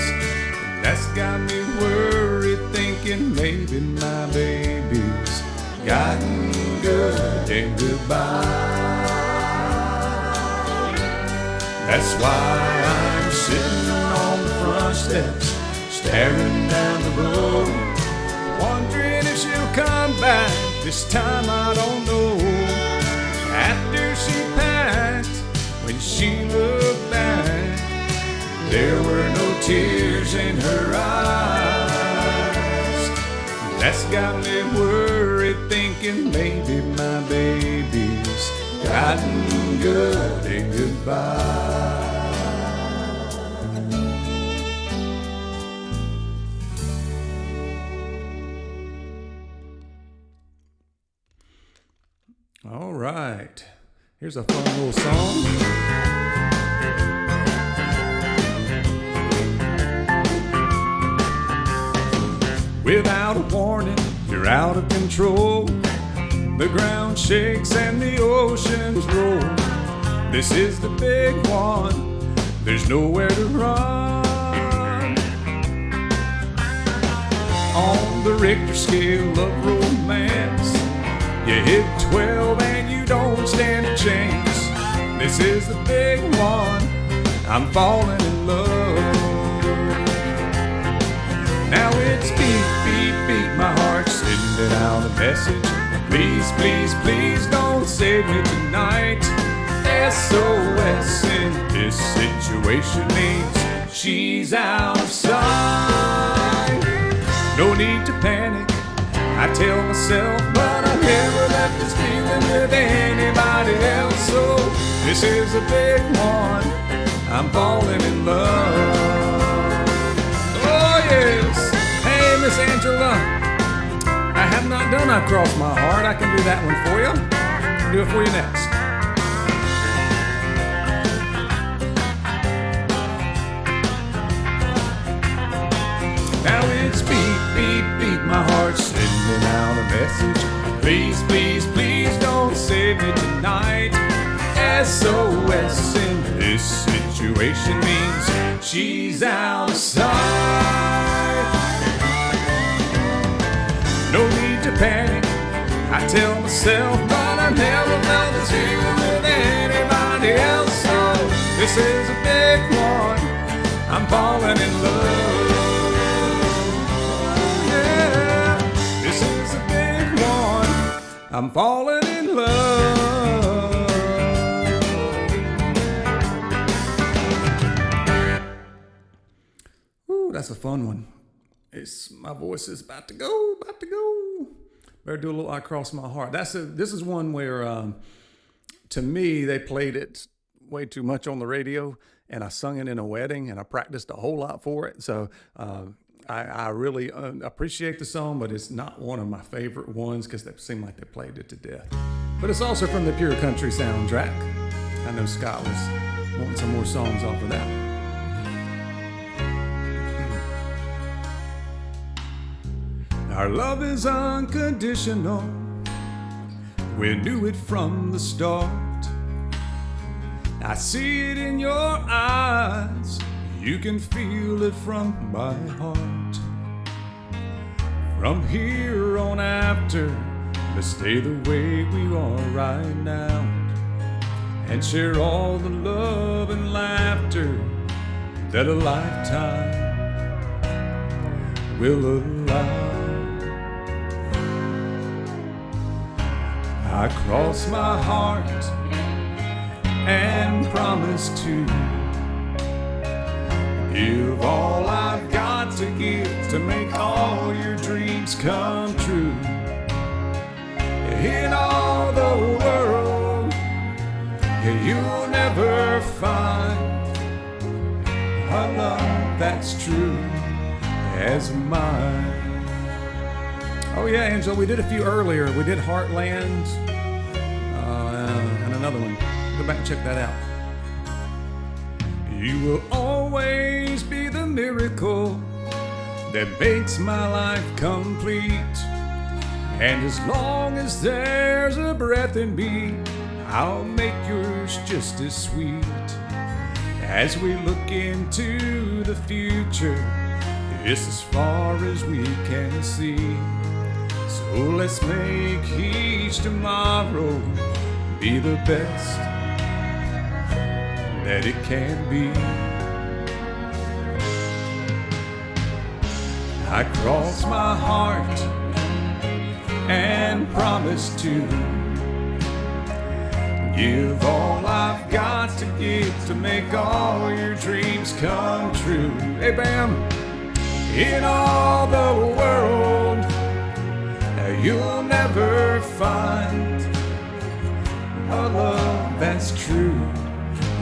S1: And that's got me worried, thinking maybe my baby's gotten good and goodbye. That's why I'm sitting on the front steps, staring down the road, wondering if she'll come back. This time I don't know. After she packed, when she looked back, there were no tears in her eyes. That's got me worried, thinking maybe my baby's gotten good and goodbye. All right, here's a fun little song. Without a warning, you're out of control. The ground shakes and the oceans roll. This is the big one, there's nowhere to run. On the Richter scale of romance, you hit 12 and you don't stand a chance. This is the big one, I'm falling in love. Now it's beat, beat, beat, my heart's sending out a message. Please, please, please don't save me tonight. SOS in this situation means she's out of sight. No need to panic, I tell myself, but I never left this feeling with anybody else. So this is a big one, I'm falling in love. Oh yes, hey Miss Angela, I have not done I Cross My Heart. I can do that one for you. I'll do it for you next. Now it's beat, beat, beat, my heart's sending out a message. Please, please, please don't save me tonight. SOS in this situation means she's out of sight. No need to panic, I tell myself, but I never felt this feeling with anybody else. This is a big one. I'm falling in love. Yeah, this is a big one. I'm falling in love. Ooh, that's a fun one. My voice is about to go. Better do a little I Cross My Heart. This is one where, to me, they played it way too much on the radio, and I sung it in a wedding, and I practiced a whole lot for it. So I really appreciate the song, but it's not one of my favorite ones because they seem like they played it to death. But it's also from the Pure Country soundtrack. I know Scott was wanting some more songs off of that. Our love is unconditional. We knew it from the start. I see it in your eyes. You can feel it from my heart. From here on after, let's stay the way we are right now and share all the love and laughter that a lifetime will allow. I cross my heart and promise to give all I've got to give to make all your dreams come true. In all the world, you'll never find a love that's true as mine. Oh yeah, Angela, we did a few earlier. We did Heartland and another one. Go back and check that out. You will always be the miracle that makes my life complete. And as long as there's a breath in me, I'll make yours just as sweet. As we look into the future, it's as far as we can see. So let's make each tomorrow be the best that it can be. I cross my heart and promise to give all I've got to give to make all your dreams come true. Hey, Bam! In all the world, you'll never find a love that's true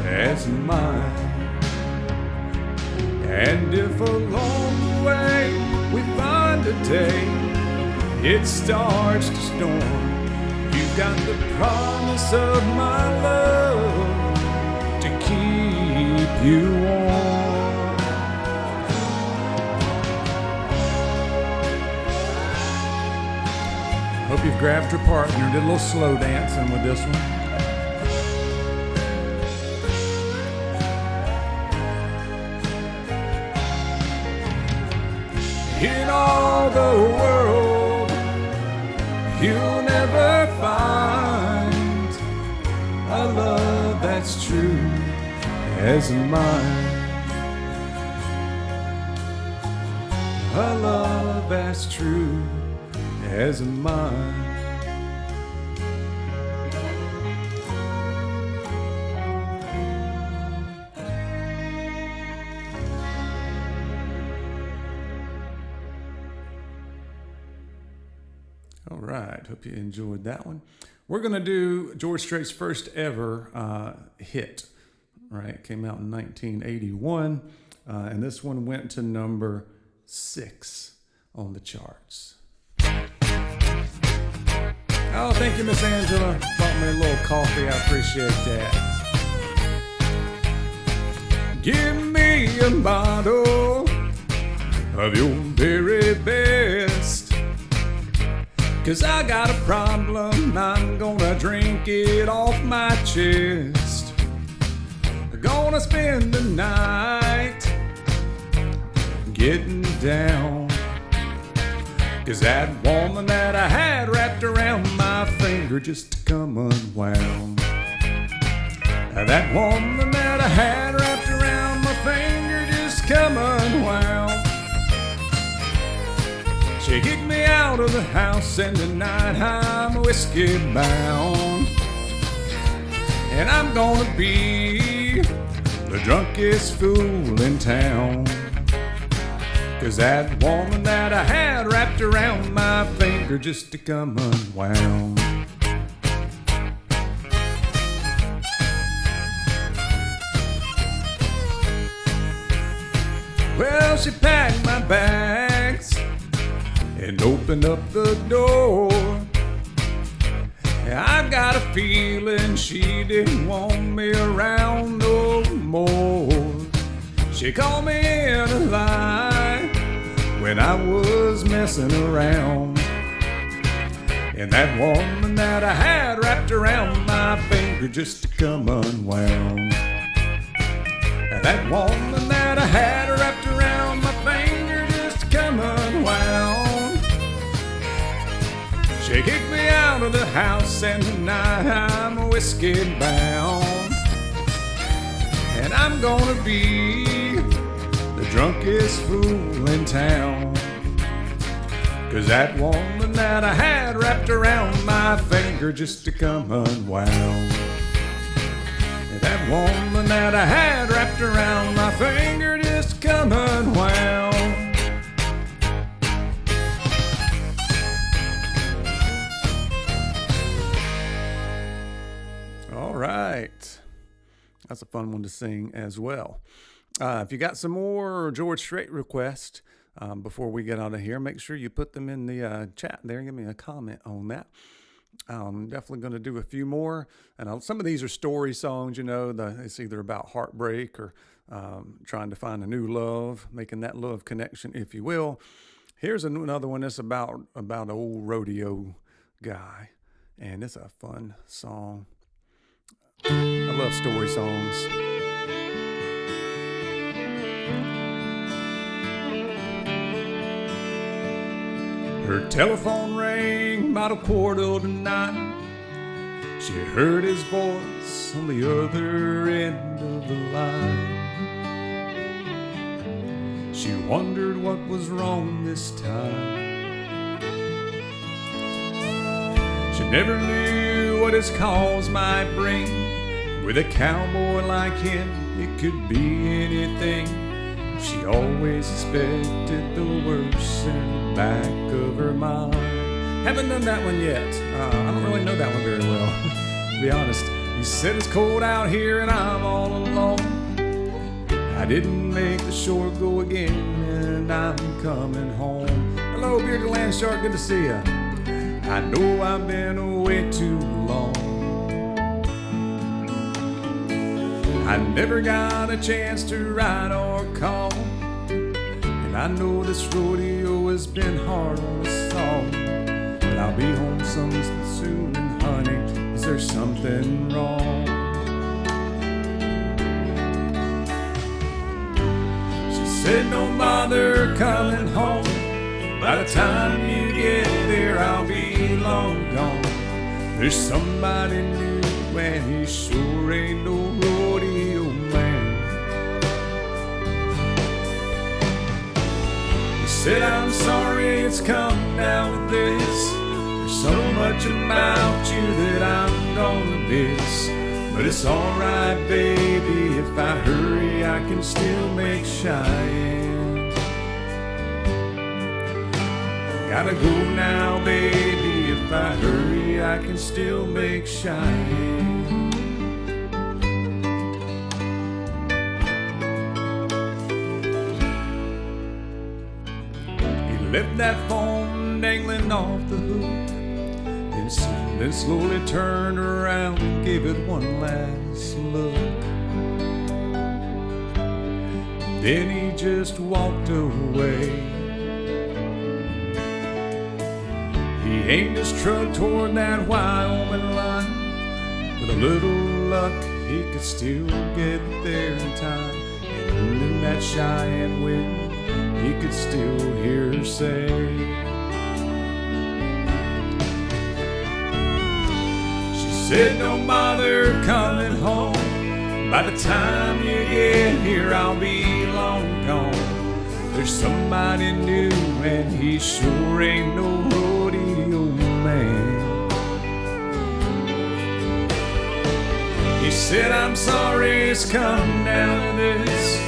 S1: as mine. And if along the way we find a day it starts to storm, you've got the promise of my love to keep you warm. Hope you've grabbed your partner, did a little slow dancing with this one. In all the world, you'll never find a love that's true as mine. A love that's true as mine. All right, hope you enjoyed that one. We're going to do George Strait's first ever hit, right? Came out in 1981, and this one went to number 6 on the charts. Oh, thank you, Miss Angela. Bought me a little coffee. I appreciate that. Give me a bottle of your very best, 'cause I got a problem, I'm gonna drink it off my chest. I'm gonna spend the night getting down, 'cause that woman that I had wrapped around my finger just to come unwound. That woman that I had kicked me out of the house, and tonight I'm whiskey bound. And I'm gonna be the drunkest fool in town. 'Cause that woman that I had wrapped around my finger just to come unwound. Well, she packed my bags and opened up the door. I got a feeling she didn't want me around no more. She called me in a lie when I was messing around. And that woman that I had wrapped around my finger just to come unwound. And that woman that I had wrapped around my finger just to come unwound. She kicked me out of the house, and tonight I'm whiskey bound. And I'm gonna be the drunkest fool in town. 'Cause that woman that I had wrapped around my finger just to come unwound. And that woman that I had wrapped around my finger just to come unwound. All right. That's a fun one to sing as well. If you got some more George Strait requests before we get out of here, make sure you put them in the chat there and give me a comment on that. I'm definitely going to do a few more. And some of these are story songs, you know. It's either about heartbreak or trying to find a new love, making that love connection, if you will. Here's another one that's about an old rodeo guy. And it's a fun song. I love story songs. Her telephone rang about 8:45. She heard his voice on the other end of the line. She wondered what was wrong this time. She never knew what his calls might bring. With a cowboy like him, it could be anything. She always expected the worst in the back of her mind. Haven't done that one yet. I don't really know that one very well, to be honest. He said it's cold out here and I'm all alone. I didn't make the shore go again and I'm coming home. Hello, Bearded Land Shark, good to see you. I know I've been away too long. I never got a chance to ride or call. And I know this rodeo has been hard on us all. But I'll be home soon, honey. Is there something wrong? She said, don't bother coming home. By the time you get there, I'll be long gone. There's somebody new and he sure ain't no rodeo man. He said, I'm sorry it's come down to this. There's so much about you that I'm gonna miss. But it's alright, baby, if I hurry I can still make Cheyenne. Gotta go now, baby, if I hurry I can still make Cheyenne. He left that phone dangling off the hook and then slowly turned around and gave it one last look. Then he just walked away. He aimed his truck toward that Wyoming line. With a little luck, he could still get there in time. And in that Cheyenne wind, he could still hear her say, she said, don't bother coming home. By the time you get here, I'll be long gone. There's somebody new and he sure ain't no rodeo man. He said, I'm sorry it's come down to this.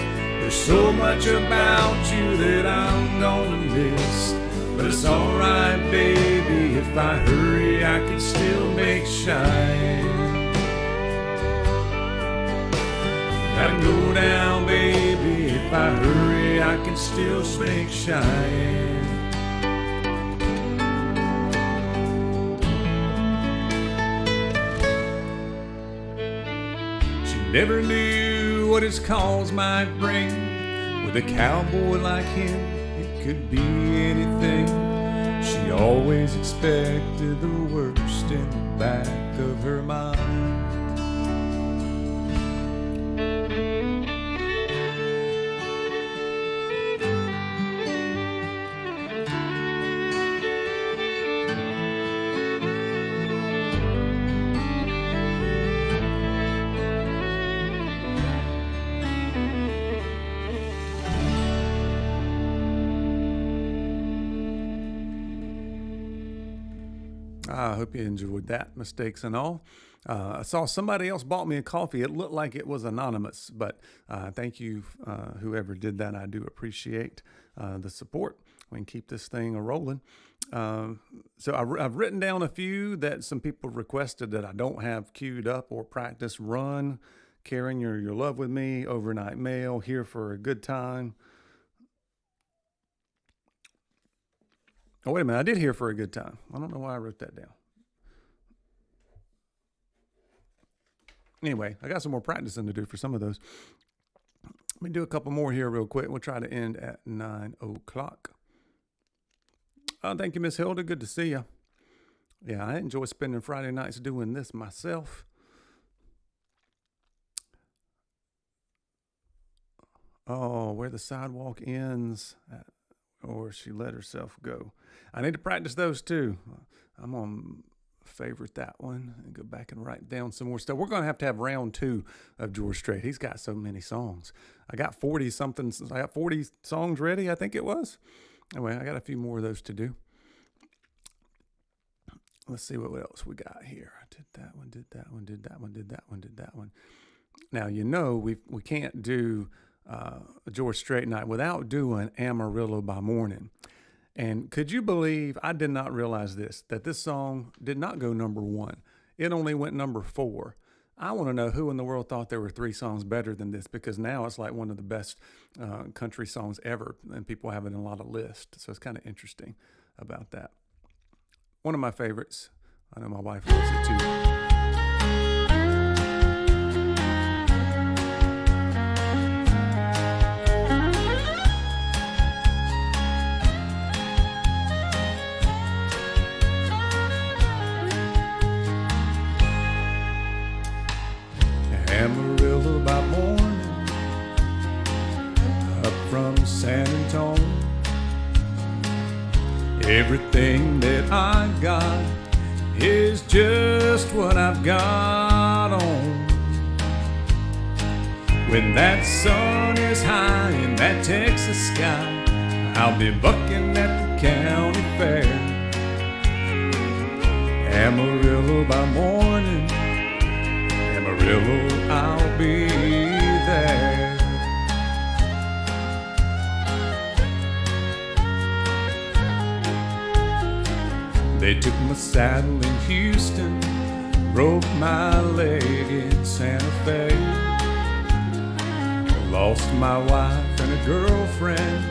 S1: There's so much about you that I'm gonna miss. But it's alright, baby, if I hurry, I can still make Cheyenne. Gotta go down, baby, if I hurry, I can still make Cheyenne. She never knew what his calls might bring. With a cowboy like him, it could be anything. She always expected the worst in the back of her mind. I hope you enjoyed that, mistakes and all. I saw somebody else bought me a coffee. It looked like it was anonymous, but thank you, whoever did that. I do appreciate the support. We can keep this thing rolling. So I've written down a few that some people requested that I don't have queued up or practice. Run, Carrying Your Love With Me, Overnight Mail, Here for a Good Time. Oh, wait a minute. I did Here for a Good Time. I don't know why I wrote that down. Anyway, I got some more practicing to do for some of those. Let me do a couple more here real quick. We'll try to end at 9 o'clock. Thank you, Miss Hilda. Good to see you. Yeah, I enjoy spending Friday nights doing this myself. Oh, where the sidewalk ends, or she let herself go. I need to practice those too. I'm going to favorite that one and go back and write down some more stuff. We're going to have round 2 of George Strait. He's got so many songs. I got 40 songs ready, I think it was. Anyway, I got a few more of those to do. Let's see what else we got here. I did that one, did that one, did that one, did that one, did that one. Now, you know, we can't do a George Strait night without doing Amarillo by Morning. And could you believe, I did not realize this, that this song did not go number 1. It only went number 4. I want to know who in the world thought there were 3 songs better than this, because now it's like one of the best country songs ever, and people have it in a lot of lists. So it's kind of interesting about that. One of my favorites. I know my wife loves it too. Amarillo by morning, up from San Antonio. Everything that I got is just what I've got on. When that sun is high in that Texas sky, I'll be bucking at the county fair. Amarillo by morning, Amarillo, I'll be there. They took my saddle in Houston, broke my leg in Santa Fe. Lost my wife and a girlfriend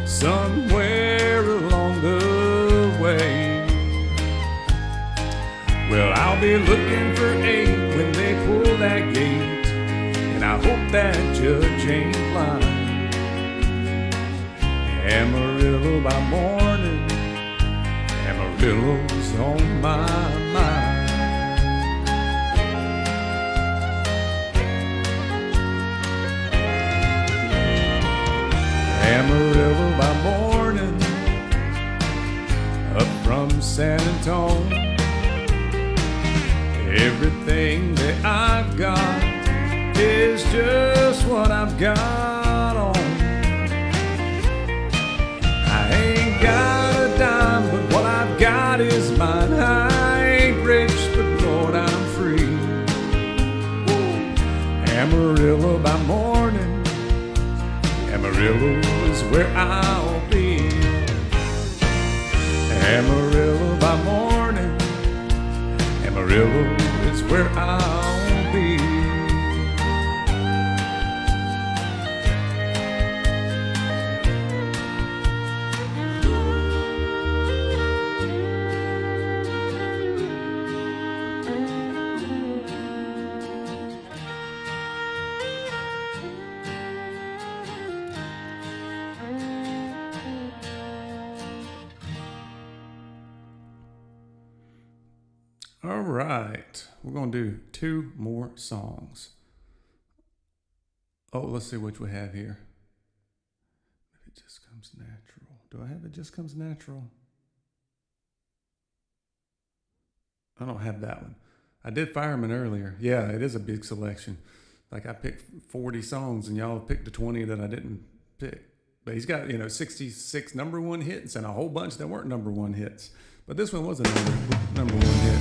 S1: somewhere along the way. Well, I'll be looking for 8 when they pull that gate, and I hope that judge ain't lying. Amarillo by morning, Amarillo's on my mind. Amarillo by morning, up from San Antonio. Everything that I've got is just what I've got on. Amarillo by morning, Amarillo is where I'll be. Amarillo by morning, Amarillo is where I'll be. All right, we're going to do 2 more songs. Oh, let's see which we have here. It just comes natural. Do I have It Just Comes Natural? I don't have that one. I did Fireman earlier. Yeah, it is a big selection. Like I picked 40 songs and y'all picked the 20 that I didn't pick. But he's got, 66 number 1 hits and a whole bunch that weren't number 1 hits. But this one was a number 1 hit.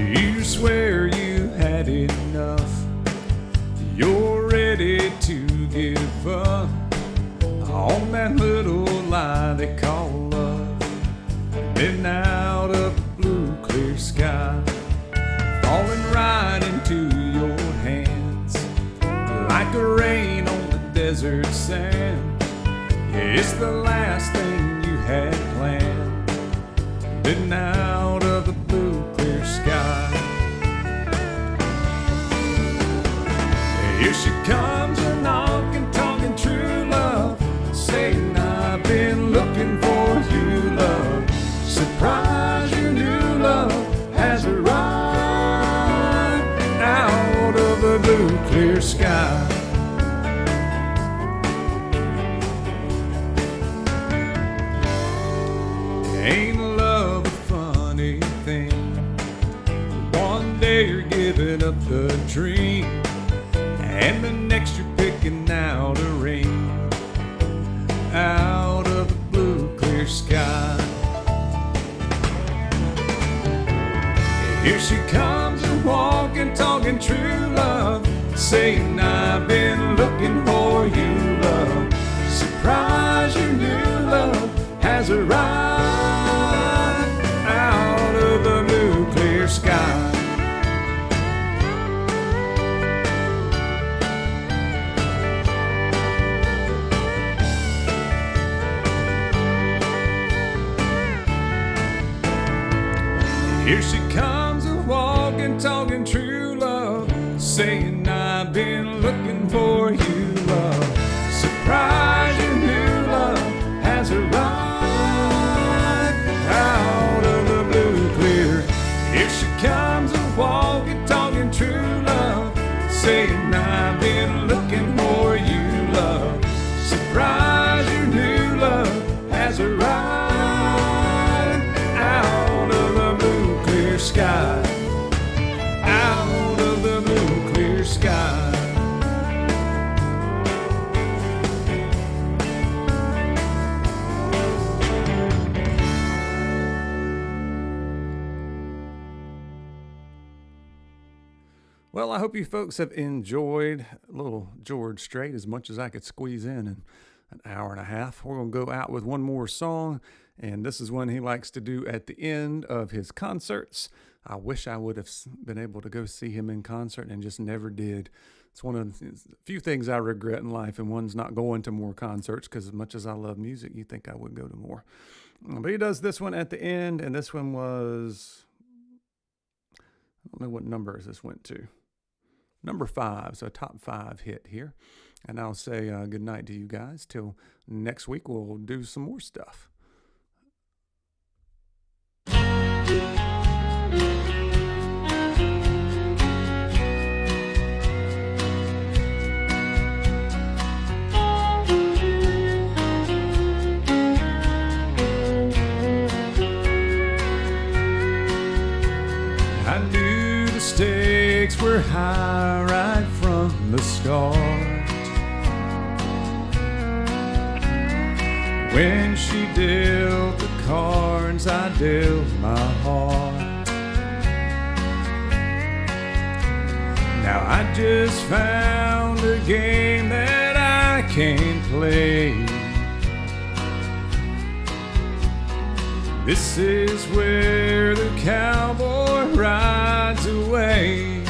S1: You swear you had enough. You're ready to give up on that little lie they call love. Been out of the blue, clear sky, falling right into your hands, like a rain on the desert sand. Yeah, it's the last thing you had planned. Been out of the blue, clear sky. Here she comes, a knocking, talking true love, saying I've been looking for you, love. Surprise, your new love has arrived out of the blue, clear sky. Ain't love a funny thing? One day you're giving up the dream, and the next you're picking out a ring out of the blue, clear sky. Here she comes, a walking, talking true love, saying I've been looking for you, love. Surprise, your new love has arrived out of the blue, clear sky. Here she comes, a walking, talking true love, saying I've been looking for you, love. Surprise, your new love has arrived out of the blue, clear. Here she comes, a walking, talking true love, saying I've been looking for you, love. Surprise, your new love has arrived out of the blue, clear sky, out of the blue, clear sky. Well, I hope you folks have enjoyed little George Strait as much as I could squeeze in an hour and a half. We're going to go out with one more song, and this is one he likes to do at the end of his concerts. I wish I would have been able to go see him in concert and just never did. It's one of the few things I regret in life, and one's not going to more concerts, because as much as I love music, you think I would go to more. But he does this one at the end, and this one was, I don't know what numbers this went to. Number 5, so a top 5 hit here. And I'll say good night to you guys. Till next week, we'll do some more stuff. I knew the stakes were high right from When she dealt the cards, I dealt my heart. Now I just found a game that I can't play. This is where the cowboy rides away,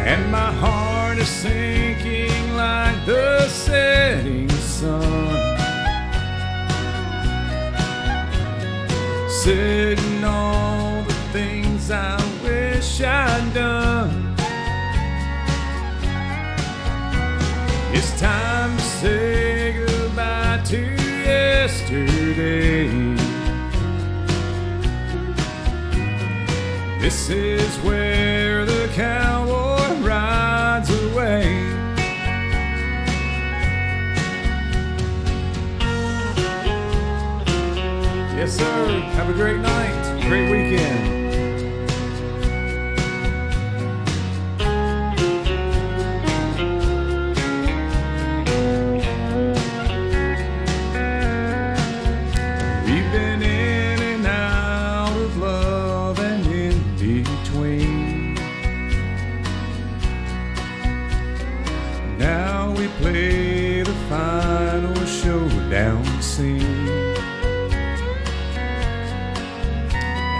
S1: and my heart is sinking like the setting sun, sitting all the things I wish I'd done. It's time to say goodbye to yesterday. This is where the cowboy rides away. Yes, sir. Have a great night. Great weekend. We've been in and out of love and in between. Now we play the final showdown scene.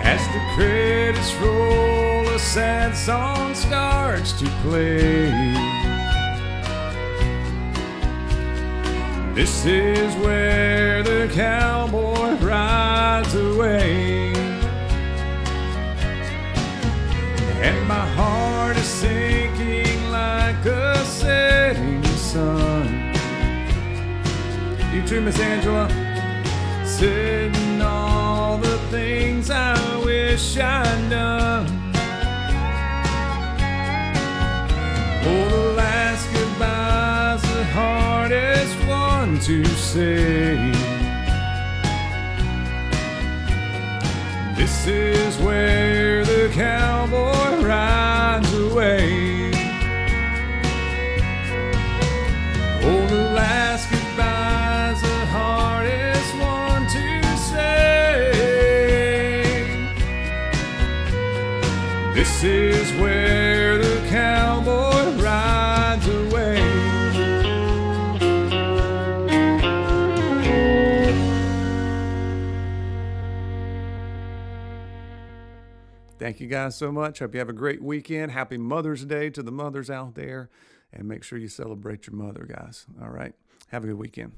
S1: As the credits roll, a sad song starts to play. This is where the cowboy rides away, and my heart is sinking like a setting sun. You too, Miss Angela. Sitting all the things I wish I'd done. Oh, the last goodbye's the hardest one to say. This is where the cowboy rides away. Oh, the last goodbye's the hardest one to say. This is where the cowboy rides away. Thank you guys so much. Hope you have a great weekend. Happy Mother's Day to the mothers out there. And make sure you celebrate your mother, guys. All right. Have a good weekend.